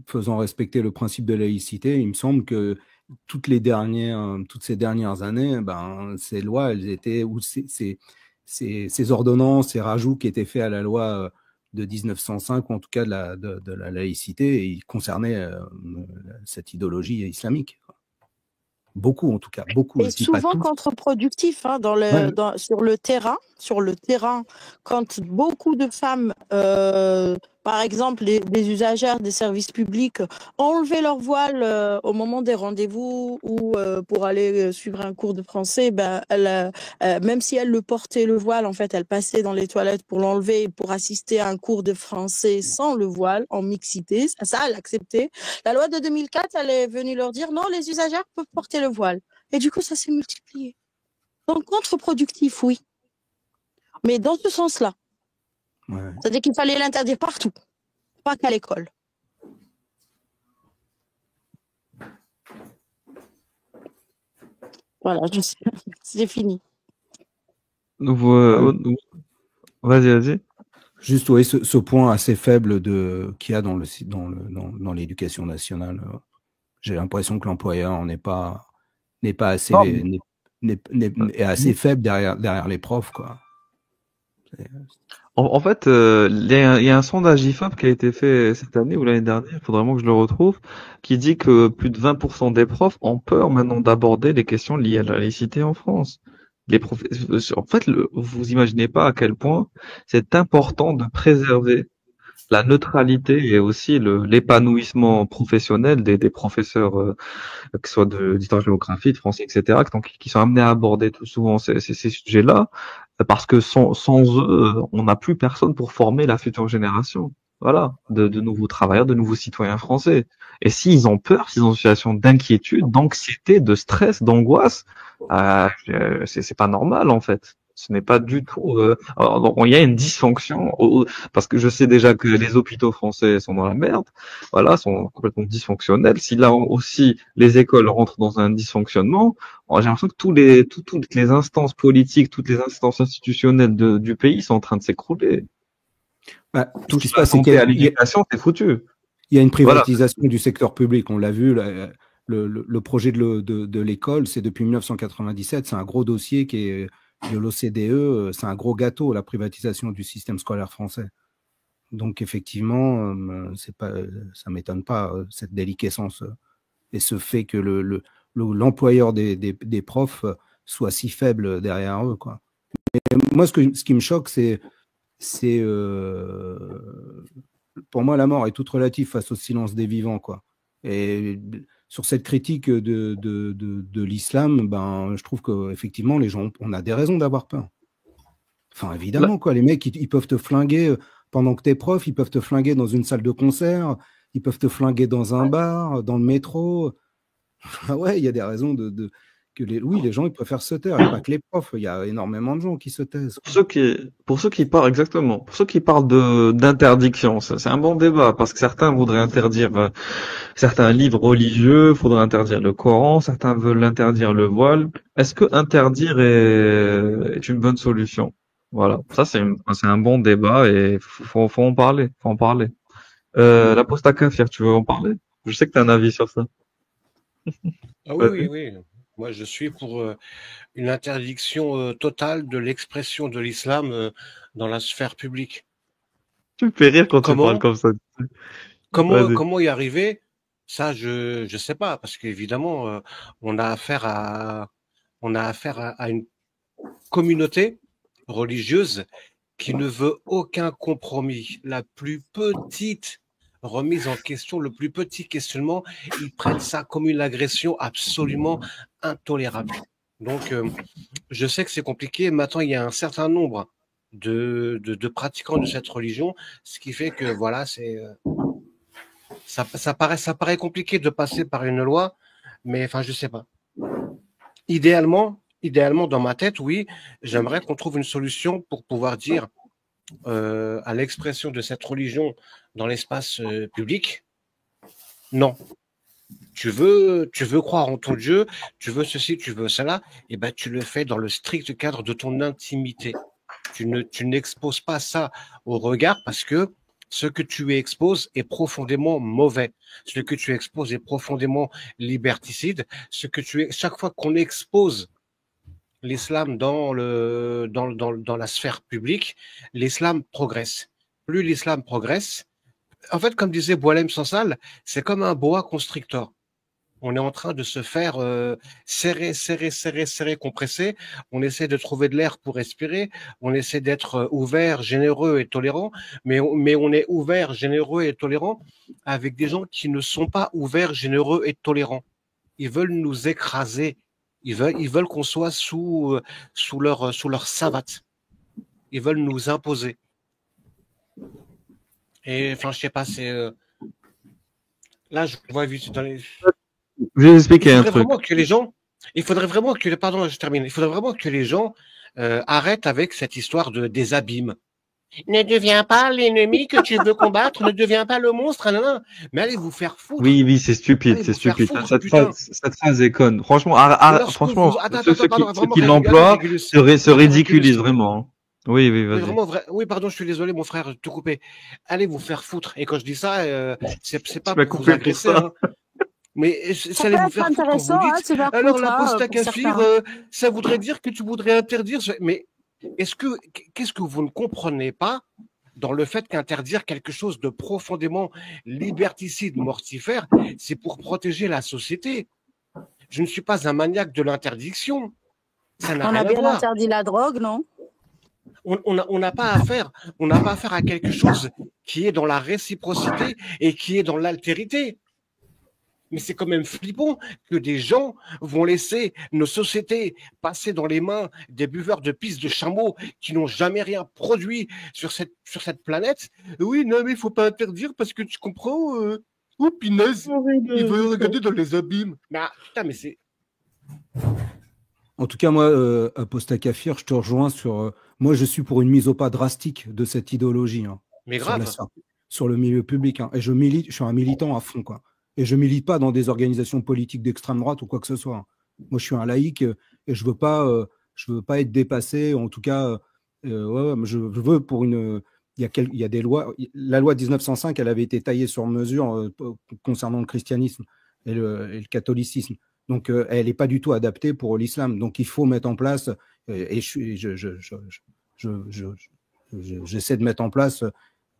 G: faisant respecter le principe de laïcité. Il me semble que toutes ces dernières années, ces lois, elles étaient, ou ces ordonnances, ces rajouts qui étaient faits à la loi de 1905, ou en tout cas de la laïcité, et ils concernaient cette idéologie islamique. Beaucoup, en tout cas, beaucoup.
A: Et souvent contre-productif hein, sur le terrain. Sur le terrain, quand beaucoup de femmes, par exemple, des usagères des services publics, enlevaient leur voile au moment des rendez-vous ou pour aller suivre un cours de français, ben, même si elles le portaient le voile, en fait, elles passaient dans les toilettes pour l'enlever pour assister à un cours de français sans le voile, en mixité. Ça, elle acceptait. La loi de 2004, elle est venue leur dire non, les usagères peuvent porter le voile. Et du coup, ça s'est multiplié. Donc, contre-productif, oui. Mais dans ce sens-là.
G: Ouais.
A: C'est-à-dire qu'il fallait l'interdire partout, pas qu'à l'école. Voilà, c'est fini.
C: Vas-y.
G: Juste, oui, ce point assez faible qu'il y a dans l'éducation nationale. J'ai l'impression que l'employeur n'est pas assez, est assez faible derrière les profs, quoi.
C: En fait, il y a un sondage IFOP qui a été fait cette année ou l'année dernière, il faudrait vraiment que je le retrouve, qui dit que plus de 20% des profs ont peur maintenant d'aborder les questions liées à la laïcité en France. En fait, vous imaginez pas à quel point c'est important de préserver la neutralité et aussi l'épanouissement professionnel des professeurs, que ce soit d'histoire-géographie, de français, etc., qui sont amenés à aborder tout souvent ces sujets-là, parce que sans eux, on n'a plus personne pour former la future génération. Voilà, de nouveaux travailleurs, de nouveaux citoyens français. Et s'ils ont peur, s'ils ont une situation d'inquiétude, d'anxiété, de stress, d'angoisse, c'est pas normal en fait. Ce n'est pas du tout. Il y a une dysfonction parce que je sais déjà que les hôpitaux français sont dans la merde. Voilà, sont complètement dysfonctionnels. Si là aussi les écoles rentrent dans un dysfonctionnement, j'ai l'impression que toutes les instances politiques, toutes les instances institutionnelles du pays sont en train de s'écrouler.
G: Bah,
C: tout ce qui se passe à l'éducation, c'est foutu.
G: Il y a une privatisation du secteur public. On l'a vu. Le projet de l'école, c'est depuis 1997. C'est un gros dossier qui est de l'OCDE, c'est un gros gâteau, la privatisation du système scolaire français. Donc, effectivement, ça m'étonne pas, cette déliquescence et ce fait que l'employeur des profs soit si faible derrière eux, quoi. Mais moi, ce qui me choque, c'est pour moi, la mort est toute relative face au silence des vivants, quoi. Et sur cette critique de l'islam, ben, je trouve qu'effectivement, les gens, on a des raisons d'avoir peur. Enfin, évidemment, quoi. Les mecs, ils peuvent te flinguer pendant que t'es prof, ils peuvent te flinguer dans une salle de concert, ils peuvent te flinguer dans un bar, dans le métro. Ah ouais, il y a des raisons oui, les gens, ils préfèrent se taire. Il n'y a pas que les profs, il y a énormément de gens qui se taisent.
C: Pour ceux qui parlent, exactement, pour ceux qui parlent d'interdiction, c'est un bon débat, parce que certains voudraient interdire certains livres religieux, faudrait interdire le Coran, certains veulent interdire le voile. Est-ce que interdire est une bonne solution? Voilà, ça c'est un bon débat et faut en parler, la poste à kafir, tu veux en parler? Je sais que tu as un avis sur ça.
H: Ah oui. Moi, je suis pour une interdiction totale de l'expression de l'islam dans la sphère publique.
C: Tu me fais rire quand tu parles comme ça.
H: Comment y arriver? Ça, je sais pas, parce qu'évidemment, on a affaire à une communauté religieuse qui ne veut aucun compromis. La plus petite remise en question, le plus petit questionnement, ils prennent ça comme une agression absolument intolérable. Donc, je sais que c'est compliqué. Maintenant, il y a un certain nombre de pratiquants de cette religion, ce qui fait que voilà, ça paraît compliqué de passer par une loi, mais enfin, je sais pas. Idéalement, dans ma tête, oui, j'aimerais qu'on trouve une solution pour pouvoir dire à l'expression de cette religion dans l'espace public, non. Tu veux croire en ton Dieu, tu veux ceci, tu veux cela, et ben tu le fais dans le strict cadre de ton intimité. Tu n'exposes pas ça au regard parce que ce que tu exposes est profondément mauvais. Ce que tu exposes est profondément liberticide. Chaque fois qu'on expose l'islam dans la sphère publique, l'islam progresse. Plus l'islam progresse, en fait, comme disait Boualem Sansal, c'est comme un boa constrictor. on est en train de se faire serrer, compresser. On essaie de trouver de l'air pour respirer. On essaie d'être ouvert, généreux et tolérant. Mais on est ouvert, généreux et tolérant avec des gens qui ne sont pas ouverts, généreux et tolérants. Ils veulent nous écraser. Ils veulent qu'on soit sous leur savate. Ils veulent nous imposer. Et enfin, je sais pas, c'est là, je vois vite dans les.
C: Je vais expliquer un truc.
H: Il faudrait vraiment que, pardon, je termine. Il faudrait vraiment que les gens arrêtent avec cette histoire des abîmes. Ne deviens pas l'ennemi que tu veux combattre, ne deviens pas le monstre, non. Mais allez vous faire foutre.
C: Oui, c'est stupide, c'est stupide. Cette phrase est conne. Franchement, franchement, ceux qui l'emploient se ridiculisent vraiment. Oui, vas-y.
H: Oui, pardon, je suis désolé, mon frère, te couper. Allez vous faire foutre. Et quand je dis ça, c'est pas
C: pour vous agresser.
H: Hein. Mais ça allait vous faire foutre quand vous dites. Alors l'apostatafir, ça voudrait dire que tu voudrais interdire. Mais qu'est-ce que vous ne comprenez pas dans le fait qu'interdire quelque chose de profondément liberticide, mortifère, c'est pour protéger la société. Je ne suis pas un maniaque de l'interdiction. Ça n'a rien à voir.
A: On a bien interdit la drogue, non?
H: On n'a pas affaire à quelque chose qui est dans la réciprocité et qui est dans l'altérité. Mais c'est quand même flippant que des gens vont laisser nos sociétés passer dans les mains des buveurs de pisse de chameaux qui n'ont jamais rien produit sur cette planète. Oui, non, mais il faut pas interdire parce que tu comprends, oh, pinaise, il veut regarder dans les abîmes. Bah, putain, mais c'est...
G: En tout cas, moi, Apostakafir, je te rejoins sur... moi, je suis pour une mise au pas drastique de cette idéologie. Hein,
H: mais grave.
G: Sur le milieu public. Hein. Et je suis un militant à fond, quoi. Et je milite pas dans des organisations politiques d'extrême droite ou quoi que ce soit. Hein. Moi, je suis un laïc et je veux pas être dépassé. En tout cas, je veux pour une... Il y a des lois... La loi 1905, elle avait été taillée sur mesure concernant le christianisme et le catholicisme. Donc, elle n'est pas du tout adaptée pour l'islam. Donc, il faut mettre en place, et j'essaie de mettre en place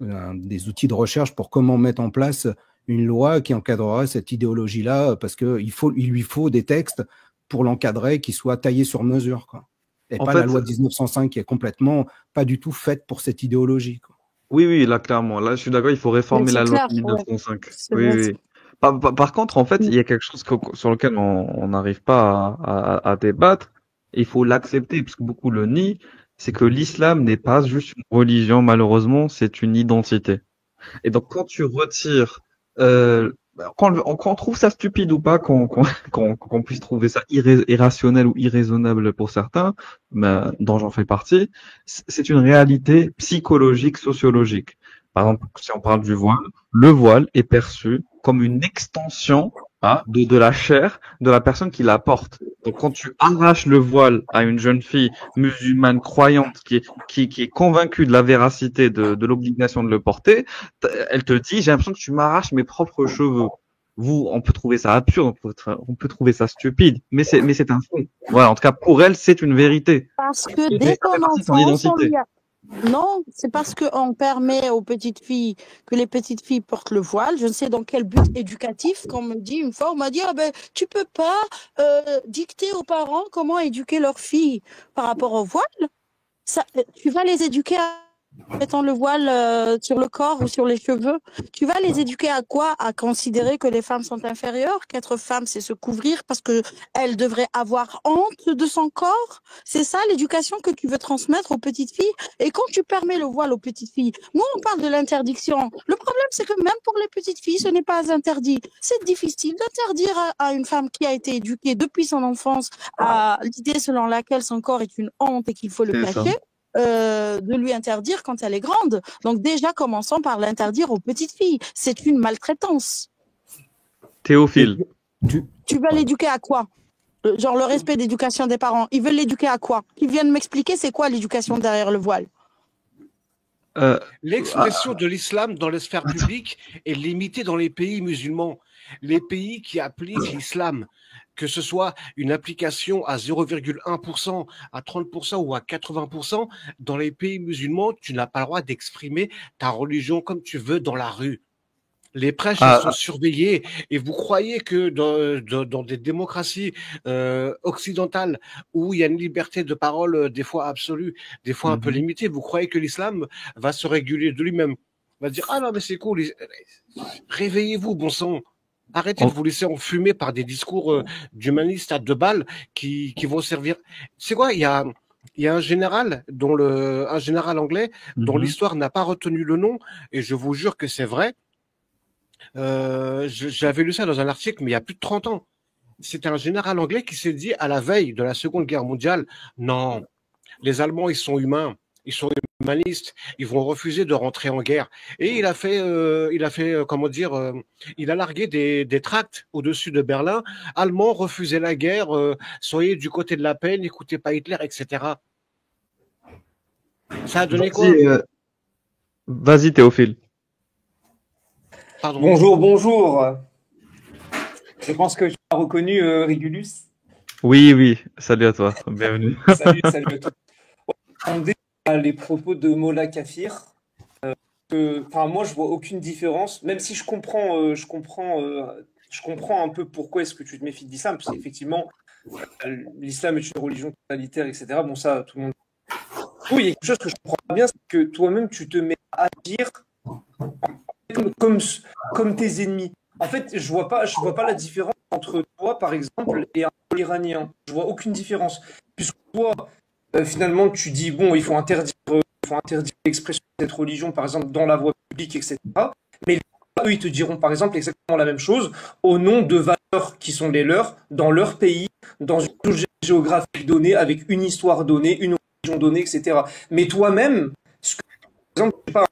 G: des outils de recherche pour comment mettre en place une loi qui encadrerait cette idéologie-là, parce qu'il lui faut des textes pour l'encadrer qui soient taillés sur mesure, quoi. Et pas la loi 1905 qui est complètement pas du tout faite pour cette idéologie, quoi.
C: Oui, là, clairement. Là, je suis d'accord, il faut réformer la loi 1905. Oui. Par contre, en fait, il y a quelque chose sur lequel on n'arrive pas à débattre. Il faut l'accepter, parce que beaucoup le nient. C'est que l'islam n'est pas juste une religion, malheureusement, c'est une identité. Et donc, quand tu retires, quand on trouve ça stupide ou pas, qu'on puisse trouver ça irrationnel ou irraisonnable pour certains, dont j'en fais partie, c'est une réalité psychologique, sociologique. Par exemple, si on parle du voile, le voile est perçu comme une extension de la chair de la personne qui la porte. Donc, quand tu arraches le voile à une jeune fille musulmane croyante qui est convaincue de la véracité de l'obligation de le porter, elle te dit, j'ai l'impression que tu m'arraches mes propres cheveux. On peut trouver ça absurde, on peut trouver ça stupide, mais c'est un fait. Voilà, en tout cas, pour elle, c'est une vérité.
A: Parce que dès qu'on enfance, non, c'est parce qu'on permet aux petites filles que les petites filles portent le voile. Je ne sais dans quel but éducatif qu'on me dit une fois, on m'a dit tu peux pas dicter aux parents comment éduquer leurs filles par rapport au voile. Tu vas les éduquer mettant le voile sur le corps ou sur les cheveux. Tu vas les éduquer à quoi? À considérer que les femmes sont inférieures, qu'être femme, c'est se couvrir parce que elle devrait avoir honte de son corps. C'est ça l'éducation que tu veux transmettre aux petites filles. Et quand tu permets le voile aux petites filles, nous on parle de l'interdiction. Le problème c'est que même pour les petites filles, ce n'est pas interdit. C'est difficile d'interdire à une femme qui a été éduquée depuis son enfance à l'idée selon laquelle son corps est une honte et qu'il faut le cacher. De lui interdire quand elle est grande. Donc déjà, commençons par l'interdire aux petites filles. C'est une maltraitance.
C: Théophile.
A: Tu vas l'éduquer à quoi? Genre le respect d'éducation des parents. Ils veulent l'éduquer à quoi? Qu'ils viennent m'expliquer c'est quoi l'éducation derrière le voile.
H: L'expression de l'islam dans la sphère publique est limitée dans les pays musulmans. Les pays qui appliquent l'islam, que ce soit une application à 0,1%, à 30% ou à 80%, dans les pays musulmans, tu n'as pas le droit d'exprimer ta religion comme tu veux dans la rue. Les prêches ils sont surveillés et vous croyez que dans des démocraties occidentales où il y a une liberté de parole des fois absolue, des fois un peu limitée, vous croyez que l'islam va se réguler de lui-même, va dire ah non mais c'est cool, réveillez-vous bon sang, arrêtez de vous laisser enfumer par des discours d'humanistes à 2 balles qui vont servir. C'est quoi, il y a un général un général anglais dont l'histoire n'a pas retenu le nom et je vous jure que c'est vrai. J'avais lu ça dans un article, mais il y a plus de 30 ans. C'était un général anglais qui s'est dit à la veille de la Seconde Guerre mondiale, non, les Allemands, ils sont humains, ils sont humanistes, ils vont refuser de rentrer en guerre. Et il a fait, comment dire, il a largué des tracts au-dessus de Berlin. Allemands, refusez la guerre, soyez du côté de la paix, n'écoutez pas Hitler, etc. Ça a donné quoi?
C: Vas-y, Théophile.
H: Pardon.
I: Bonjour. Je pense que tu as reconnu Régulus.
C: Oui, salut à toi, bienvenue.
I: Salut à toi. On débat les propos de Molla Kafir. Moi, je vois aucune différence, même si je comprends un peu pourquoi est-ce que tu te méfies de l'islam, parce qu'effectivement, l'islam est une religion totalitaire, etc. Bon, ça, tout le monde. Oui, il y a quelque chose que je comprends pas bien, c'est que toi-même, tu te mets à agir comme tes ennemis. En fait, je vois pas la différence entre toi, par exemple, et un Iranien. Je vois aucune différence. Puisque toi, finalement, tu dis, bon, il faut interdire l'expression de cette religion, par exemple, dans la voie publique, etc. Mais eux, ils te diront, par exemple, exactement la même chose au nom de valeurs qui sont les leurs, dans leur pays, dans une zone géographique donnée, avec une histoire donnée, une religion donnée, etc. Mais toi-même, par exemple, je sais pas,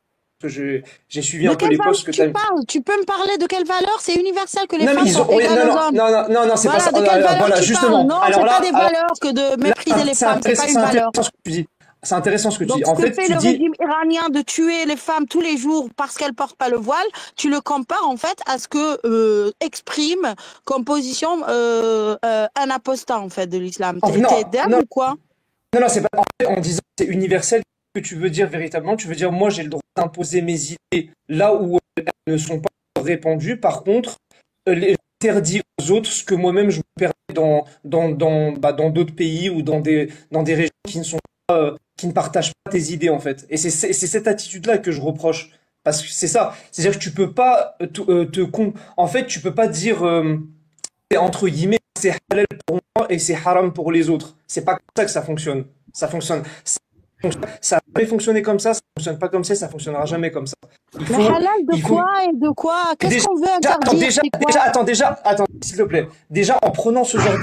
I: j'ai suivi un peu les posts que tu as mis.
A: Tu peux me parler de quelle valeur? C'est universel que les femmes
I: mais
A: sont égales aux hommes.
I: Non, c'est pas ça.
A: De quelle valeur
I: Voilà,
A: tu
I: justement.
A: parles? Non, c'est pas des valeurs que de mépriser les femmes, c'est pas une valeur.
I: C'est intéressant ce que tu dis.
A: Donc,
I: En fait,
A: fait le régime iranien de tuer les femmes tous les jours parce qu'elles portent pas le voile, tu le compares en fait à ce que exprime comme position un apostat en fait de l'islam. T'es d'âme ou quoi?
I: Non, c'est pas. En fait, en disant que c'est universel, que tu veux dire véritablement, tu veux dire moi j'ai le droit d'imposer mes idées là où elles ne sont pas répandues. Par contre, j'interdis aux autres ce que moi-même je me permets dans d'autres pays ou dans des régions qui ne partagent pas tes idées en fait. Et c'est cette attitude-là que je reproche. Parce que c'est ça. C'est-à-dire que tu peux pas en fait, tu peux pas dire entre guillemets c'est halal pour moi et c'est haram pour les autres. C'est pas comme ça que ça fonctionne. Ça a jamais fonctionné comme ça fonctionne pas comme ça fonctionnera jamais comme ça.
A: Mais halal de quoi? Qu'est-ce qu'on veut interdire?
I: Attends, s'il te plaît. Déjà, en prenant ce genre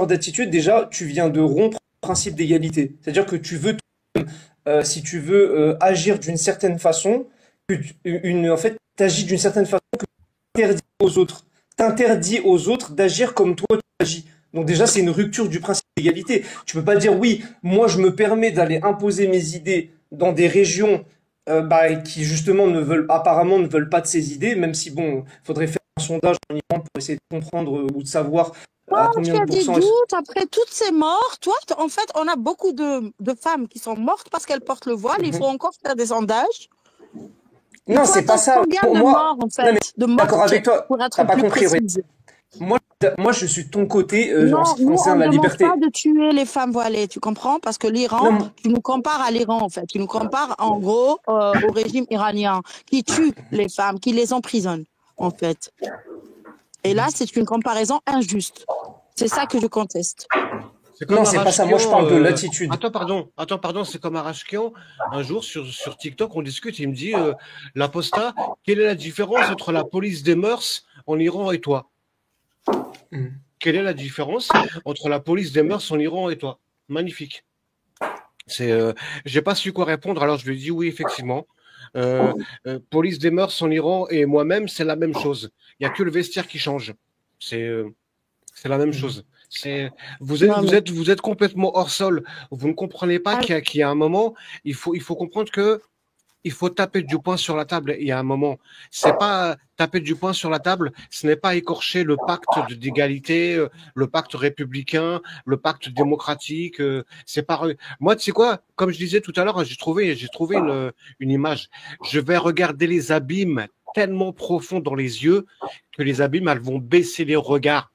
I: d'attitude, déjà, tu viens de rompre le principe d'égalité. C'est-à-dire que tu veux, si tu veux agir d'une certaine façon, en fait, t'agis d'une certaine façon que t'interdis aux autres d'agir comme toi tu agis. Donc déjà, c'est une rupture du principe d'égalité. Tu peux pas dire, oui, moi je me permets d'aller imposer mes idées dans des régions qui justement apparemment ne veulent pas de ces idées, même si bon, faudrait faire un sondage en Iran pour essayer de comprendre ou de savoir à combien de pourcents.
A: Tu as des doutes après toutes ces morts. Toi, en fait, on a beaucoup de femmes qui sont mortes parce qu'elles portent le voile. Il faut encore faire des sondages.
I: Non, c'est pas ça.
A: Combien de morts, en fait,
I: d'accord avec toi. T'as pas compris, oui. Moi, je suis de ton côté en ce qui concerne la liberté.
A: Non, on ne demande pas de tuer les femmes voilées, tu comprends? Parce que l'Iran, tu nous compares à l'Iran, en fait. Tu nous compares, en gros, au régime iranien, qui tue les femmes, qui les emprisonne, en fait. Et là, c'est une comparaison injuste. C'est ça que je conteste.
I: Non, c'est pas ça. Moi, je parle de l'attitude.
H: Attends, pardon. C'est comme Arashkian. Un jour, sur TikTok, on discute. Il me dit, l'apostat, quelle est la différence entre la police des mœurs en Iran et toi? Quelle est la différence entre la police des mœurs en Iran et toi? Magnifique. J'ai pas su quoi répondre, alors je lui ai dit oui, effectivement. Police des mœurs en Iran et moi-même, c'est la même chose. Il y a que le vestiaire qui change. C'est la même chose. Vous êtes complètement hors sol. Vous ne comprenez pas qu'il y a un moment, il faut comprendre que il faut taper du poing sur la table. Il y a un moment, c'est pas taper du poing sur la table, ce n'est pas écorcher le pacte d'égalité, le pacte républicain, le pacte démocratique. C'est pas. Moi, tu sais quoi? Comme je disais tout à l'heure, j'ai trouvé une image. Je vais regarder les abîmes tellement profond dans les yeux que les abîmes, elles vont baisser les regards.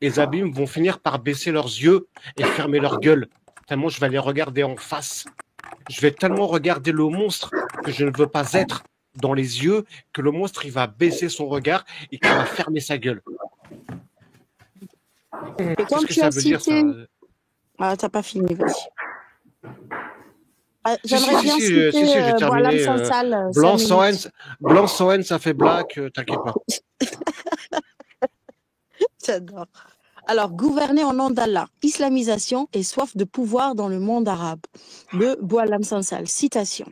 H: Les abîmes vont finir par baisser leurs yeux et fermer leur gueule. Tellement je vais les regarder en face. Je vais tellement regarder le monstre que je ne veux pas être dans les yeux que le monstre, il va baisser son regard et qu'il va fermer sa gueule.
A: Et
H: Qu'est-ce
A: quand
H: que
A: tu
H: ça
A: as
H: veut dire, ça?
A: cité... Ah, t'as pas fini, vas-y.
H: Si,
A: J'aimerais bien citer
H: j'ai
A: Boualem
H: terminé.
A: Sansal,
H: Blanc
A: 5
H: sans haine,
A: minutes.
H: blanc sans haine, ça fait black, t'inquiète pas.
A: J'adore. Alors, gouverner au nom d'Allah, islamisation et soif de pouvoir dans le monde arabe, de Boualem Sansal. Citation.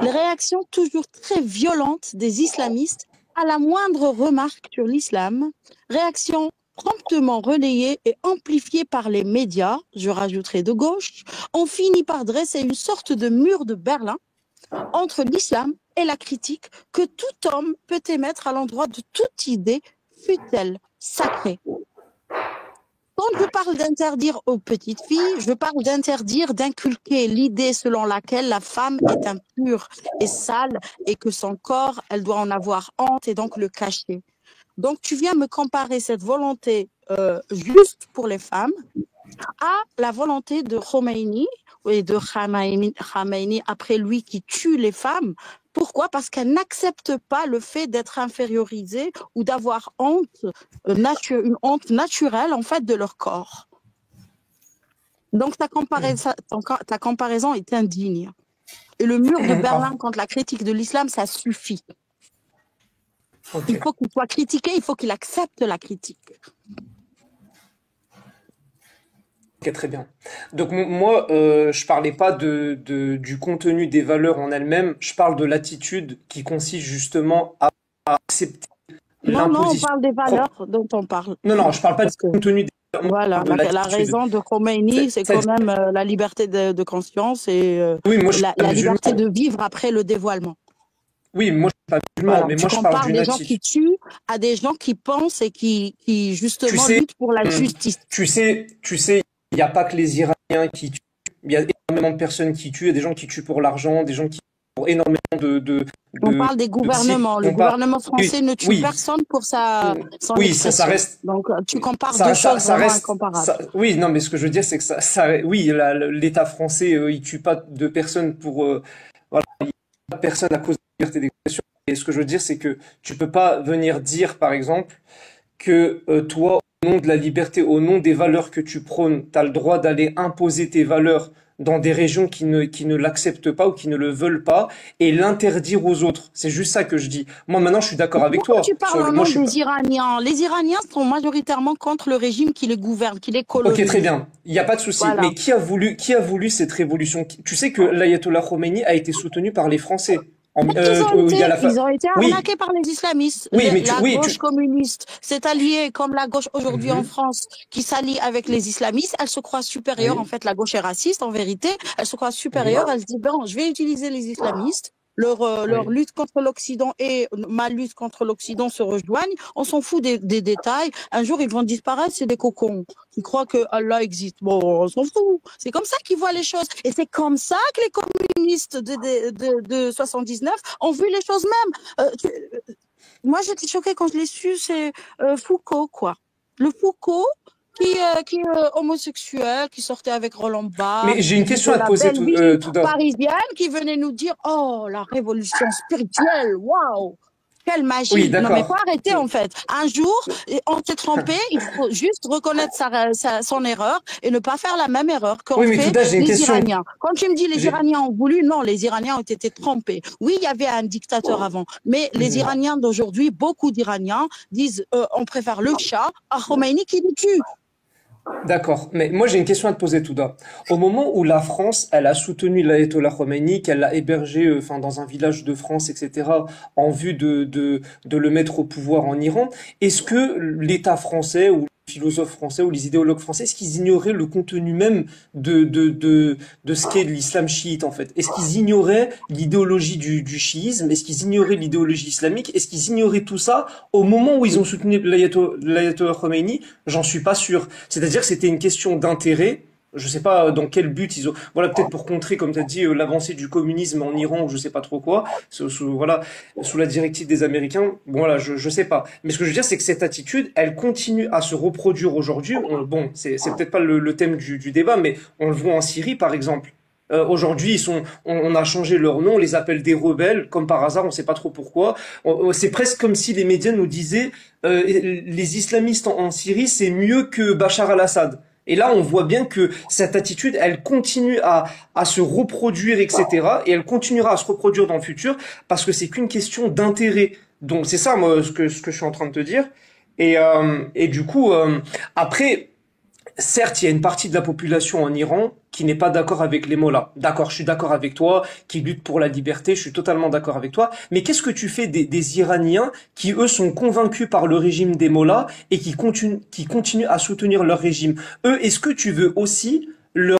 A: Les réactions toujours très violentes des islamistes à la moindre remarque sur l'islam, réactions promptement relayées et amplifiées par les médias, je rajouterai de gauche, ont fini par dresser une sorte de mur de Berlin entre l'islam et la critique que tout homme peut émettre à l'endroit de toute idée, fût-elle sacrée. Quand je parle d'interdire aux petites filles, je parle d'interdire, d'inculquer l'idée selon laquelle la femme est impure et sale et que son corps, elle doit en avoir honte et donc le cacher. Donc tu viens me comparer cette volonté juste pour les femmes à la volonté de Khomeini et de Khamenei après lui qui tue les femmes. Pourquoi? Parce qu'elles n'acceptent pas le fait d'être infériorisées ou d'avoir honte, une honte naturelle en fait de leur corps. Donc ta comparaison est indigne. Et le mur de Berlin contre la critique de l'islam, ça suffit.
I: Okay.
A: Il faut qu'il soit critiqué, il faut qu'il accepte la critique.
I: Ok, très bien. Donc moi, je parlais pas du contenu des valeurs en elles-mêmes, je parle de l'attitude qui consiste justement à accepter
A: Non, on
I: l'imposition.
A: parle des valeurs dont on parle.
I: Non, je parle pas
A: Parce
I: du contenu des valeurs.
A: Voilà, la raison de Khomeini, c'est quand même la liberté de conscience et
I: oui, moi,
A: la liberté de vivre après le dévoilement.
I: Oui, moi je ne suis pas musulman,
A: Voilà,
I: mais moi je parle d'une
A: des gens qui tuent à des gens qui pensent et qui justement luttent pour la justice.
I: Tu sais, il n'y a pas que les Iraniens qui tuent. Il y a énormément de personnes qui tuent, il y a des gens qui tuent pour l'argent, des gens qui tuent pour énormément
A: on parle des gouvernements. Le gouvernement français ne tue personne pour son expression.
I: Ça reste.
A: Donc tu compares deux choses vraiment incomparables.
I: Oui, non, mais ce que je veux dire, c'est que oui, l'État français, il tue pas de personnes pour. Voilà, il tue pas de personnes à cause de la liberté d'expression. Et ce que je veux dire, c'est que tu peux pas venir dire, par exemple, que toi, au nom de la liberté, au nom des valeurs que tu prônes, tu as le droit d'aller imposer tes valeurs dans des régions qui ne l'acceptent pas ou qui ne le veulent pas et l'interdire aux autres. C'est juste ça que je dis. Moi, maintenant, je suis d'accord avec toi.
A: Tu parles au nom des Iraniens. Les Iraniens sont majoritairement contre le régime qui les gouverne, qui les colonise.
I: Ok, très bien. Il n'y a pas de souci. Voilà. Mais qui a voulu cette révolution? Tu sais que l'ayatollah Khomeini a été soutenu par les Français.
A: Ils ont été arnaqués par les islamistes.
I: Oui, mais
A: la gauche communiste s'est alliée, comme la gauche aujourd'hui en France, qui s'allie avec les islamistes. Elle se croit supérieure. En fait, la gauche est raciste, en vérité. Elle se croit supérieure. Elle se dit, bon, je vais utiliser les islamistes. Leur lutte contre l'Occident et ma lutte contre l'Occident se rejoignent. On s'en fout des détails. Un jour, ils vont disparaître, c'est des cocons. Ils croient que Allah existe. Bon, on s'en fout. C'est comme ça qu'ils voient les choses. Et c'est comme ça que les communistes de 79 ont vu les choses même. Moi, j'étais choquée quand je l'ai su, c'est Foucault, quoi. Le Foucault qui est homosexuel, qui sortait avec Roland Barthes.
I: Mais j'ai une question à te poser tout d'abord.
A: Parisienne qui venait nous dire, oh, la révolution spirituelle, waouh, quelle magie.
I: Oui,
A: non, mais faut arrêter, en fait. Un jour, on s'est trompé, il faut juste reconnaître son erreur et ne pas faire la même erreur qu'ont fait les Iraniens. Quand tu me dis les Iraniens ont voulu, non, les Iraniens ont été trompés. Oui, il y avait un dictateur avant, mais les Iraniens d'aujourd'hui, beaucoup d'Iraniens disent, on préfère le chat à Khomeini qui le tue.
I: D'accord, mais moi j'ai une question à te poser tout d'abord. Au moment où la France, elle a soutenu l'ayatollah Khomeini, qu'elle l'a hébergé dans un village de France, etc., en vue de le mettre au pouvoir en Iran, est-ce que l'État français ou les philosophes français ou les idéologues français, est-ce qu'ils ignoraient le contenu même de ce qu'est l'islam chiite en fait? Est-ce qu'ils ignoraient l'idéologie du chiisme? Est-ce qu'ils ignoraient l'idéologie islamique? Est-ce qu'ils ignoraient tout ça au moment où ils ont soutenu l'ayatollah Khomeini? J'en suis pas sûr. C'est-à-dire que c'était une question d'intérêt Je sais pas dans quel but ils ont. Voilà, peut-être pour contrer, comme tu as dit, l'avancée du communisme en Iran ou je sais pas trop quoi, voilà, sous la directive des Américains. Bon, voilà, je sais pas. Mais ce que je veux dire, c'est que cette attitude, elle continue à se reproduire aujourd'hui. Bon, c'est peut-être pas le thème du débat, mais on le voit en Syrie, par exemple. Aujourd'hui, on a changé leur nom, on les appelle des rebelles, comme par hasard, on sait pas trop pourquoi. C'est presque comme si les médias nous disaient les islamistes en Syrie, c'est mieux que Bachar al-Assad. Et là, on voit bien que cette attitude, elle continue à se reproduire, etc. Et elle continuera à se reproduire dans le futur parce que c'est qu'une question d'intérêt. Donc c'est ça, moi, ce que je suis en train de te dire. Et du coup, après. Certes, il y a une partie de la population en Iran qui n'est pas d'accord avec les mollahs. D'accord, je suis d'accord avec toi, qui lutte pour la liberté, je suis totalement d'accord avec toi. Mais qu'est-ce que tu fais des Iraniens qui, eux, sont convaincus par le régime des mollahs et qui continuent à soutenir leur régime? Eux, est-ce que tu veux aussi leur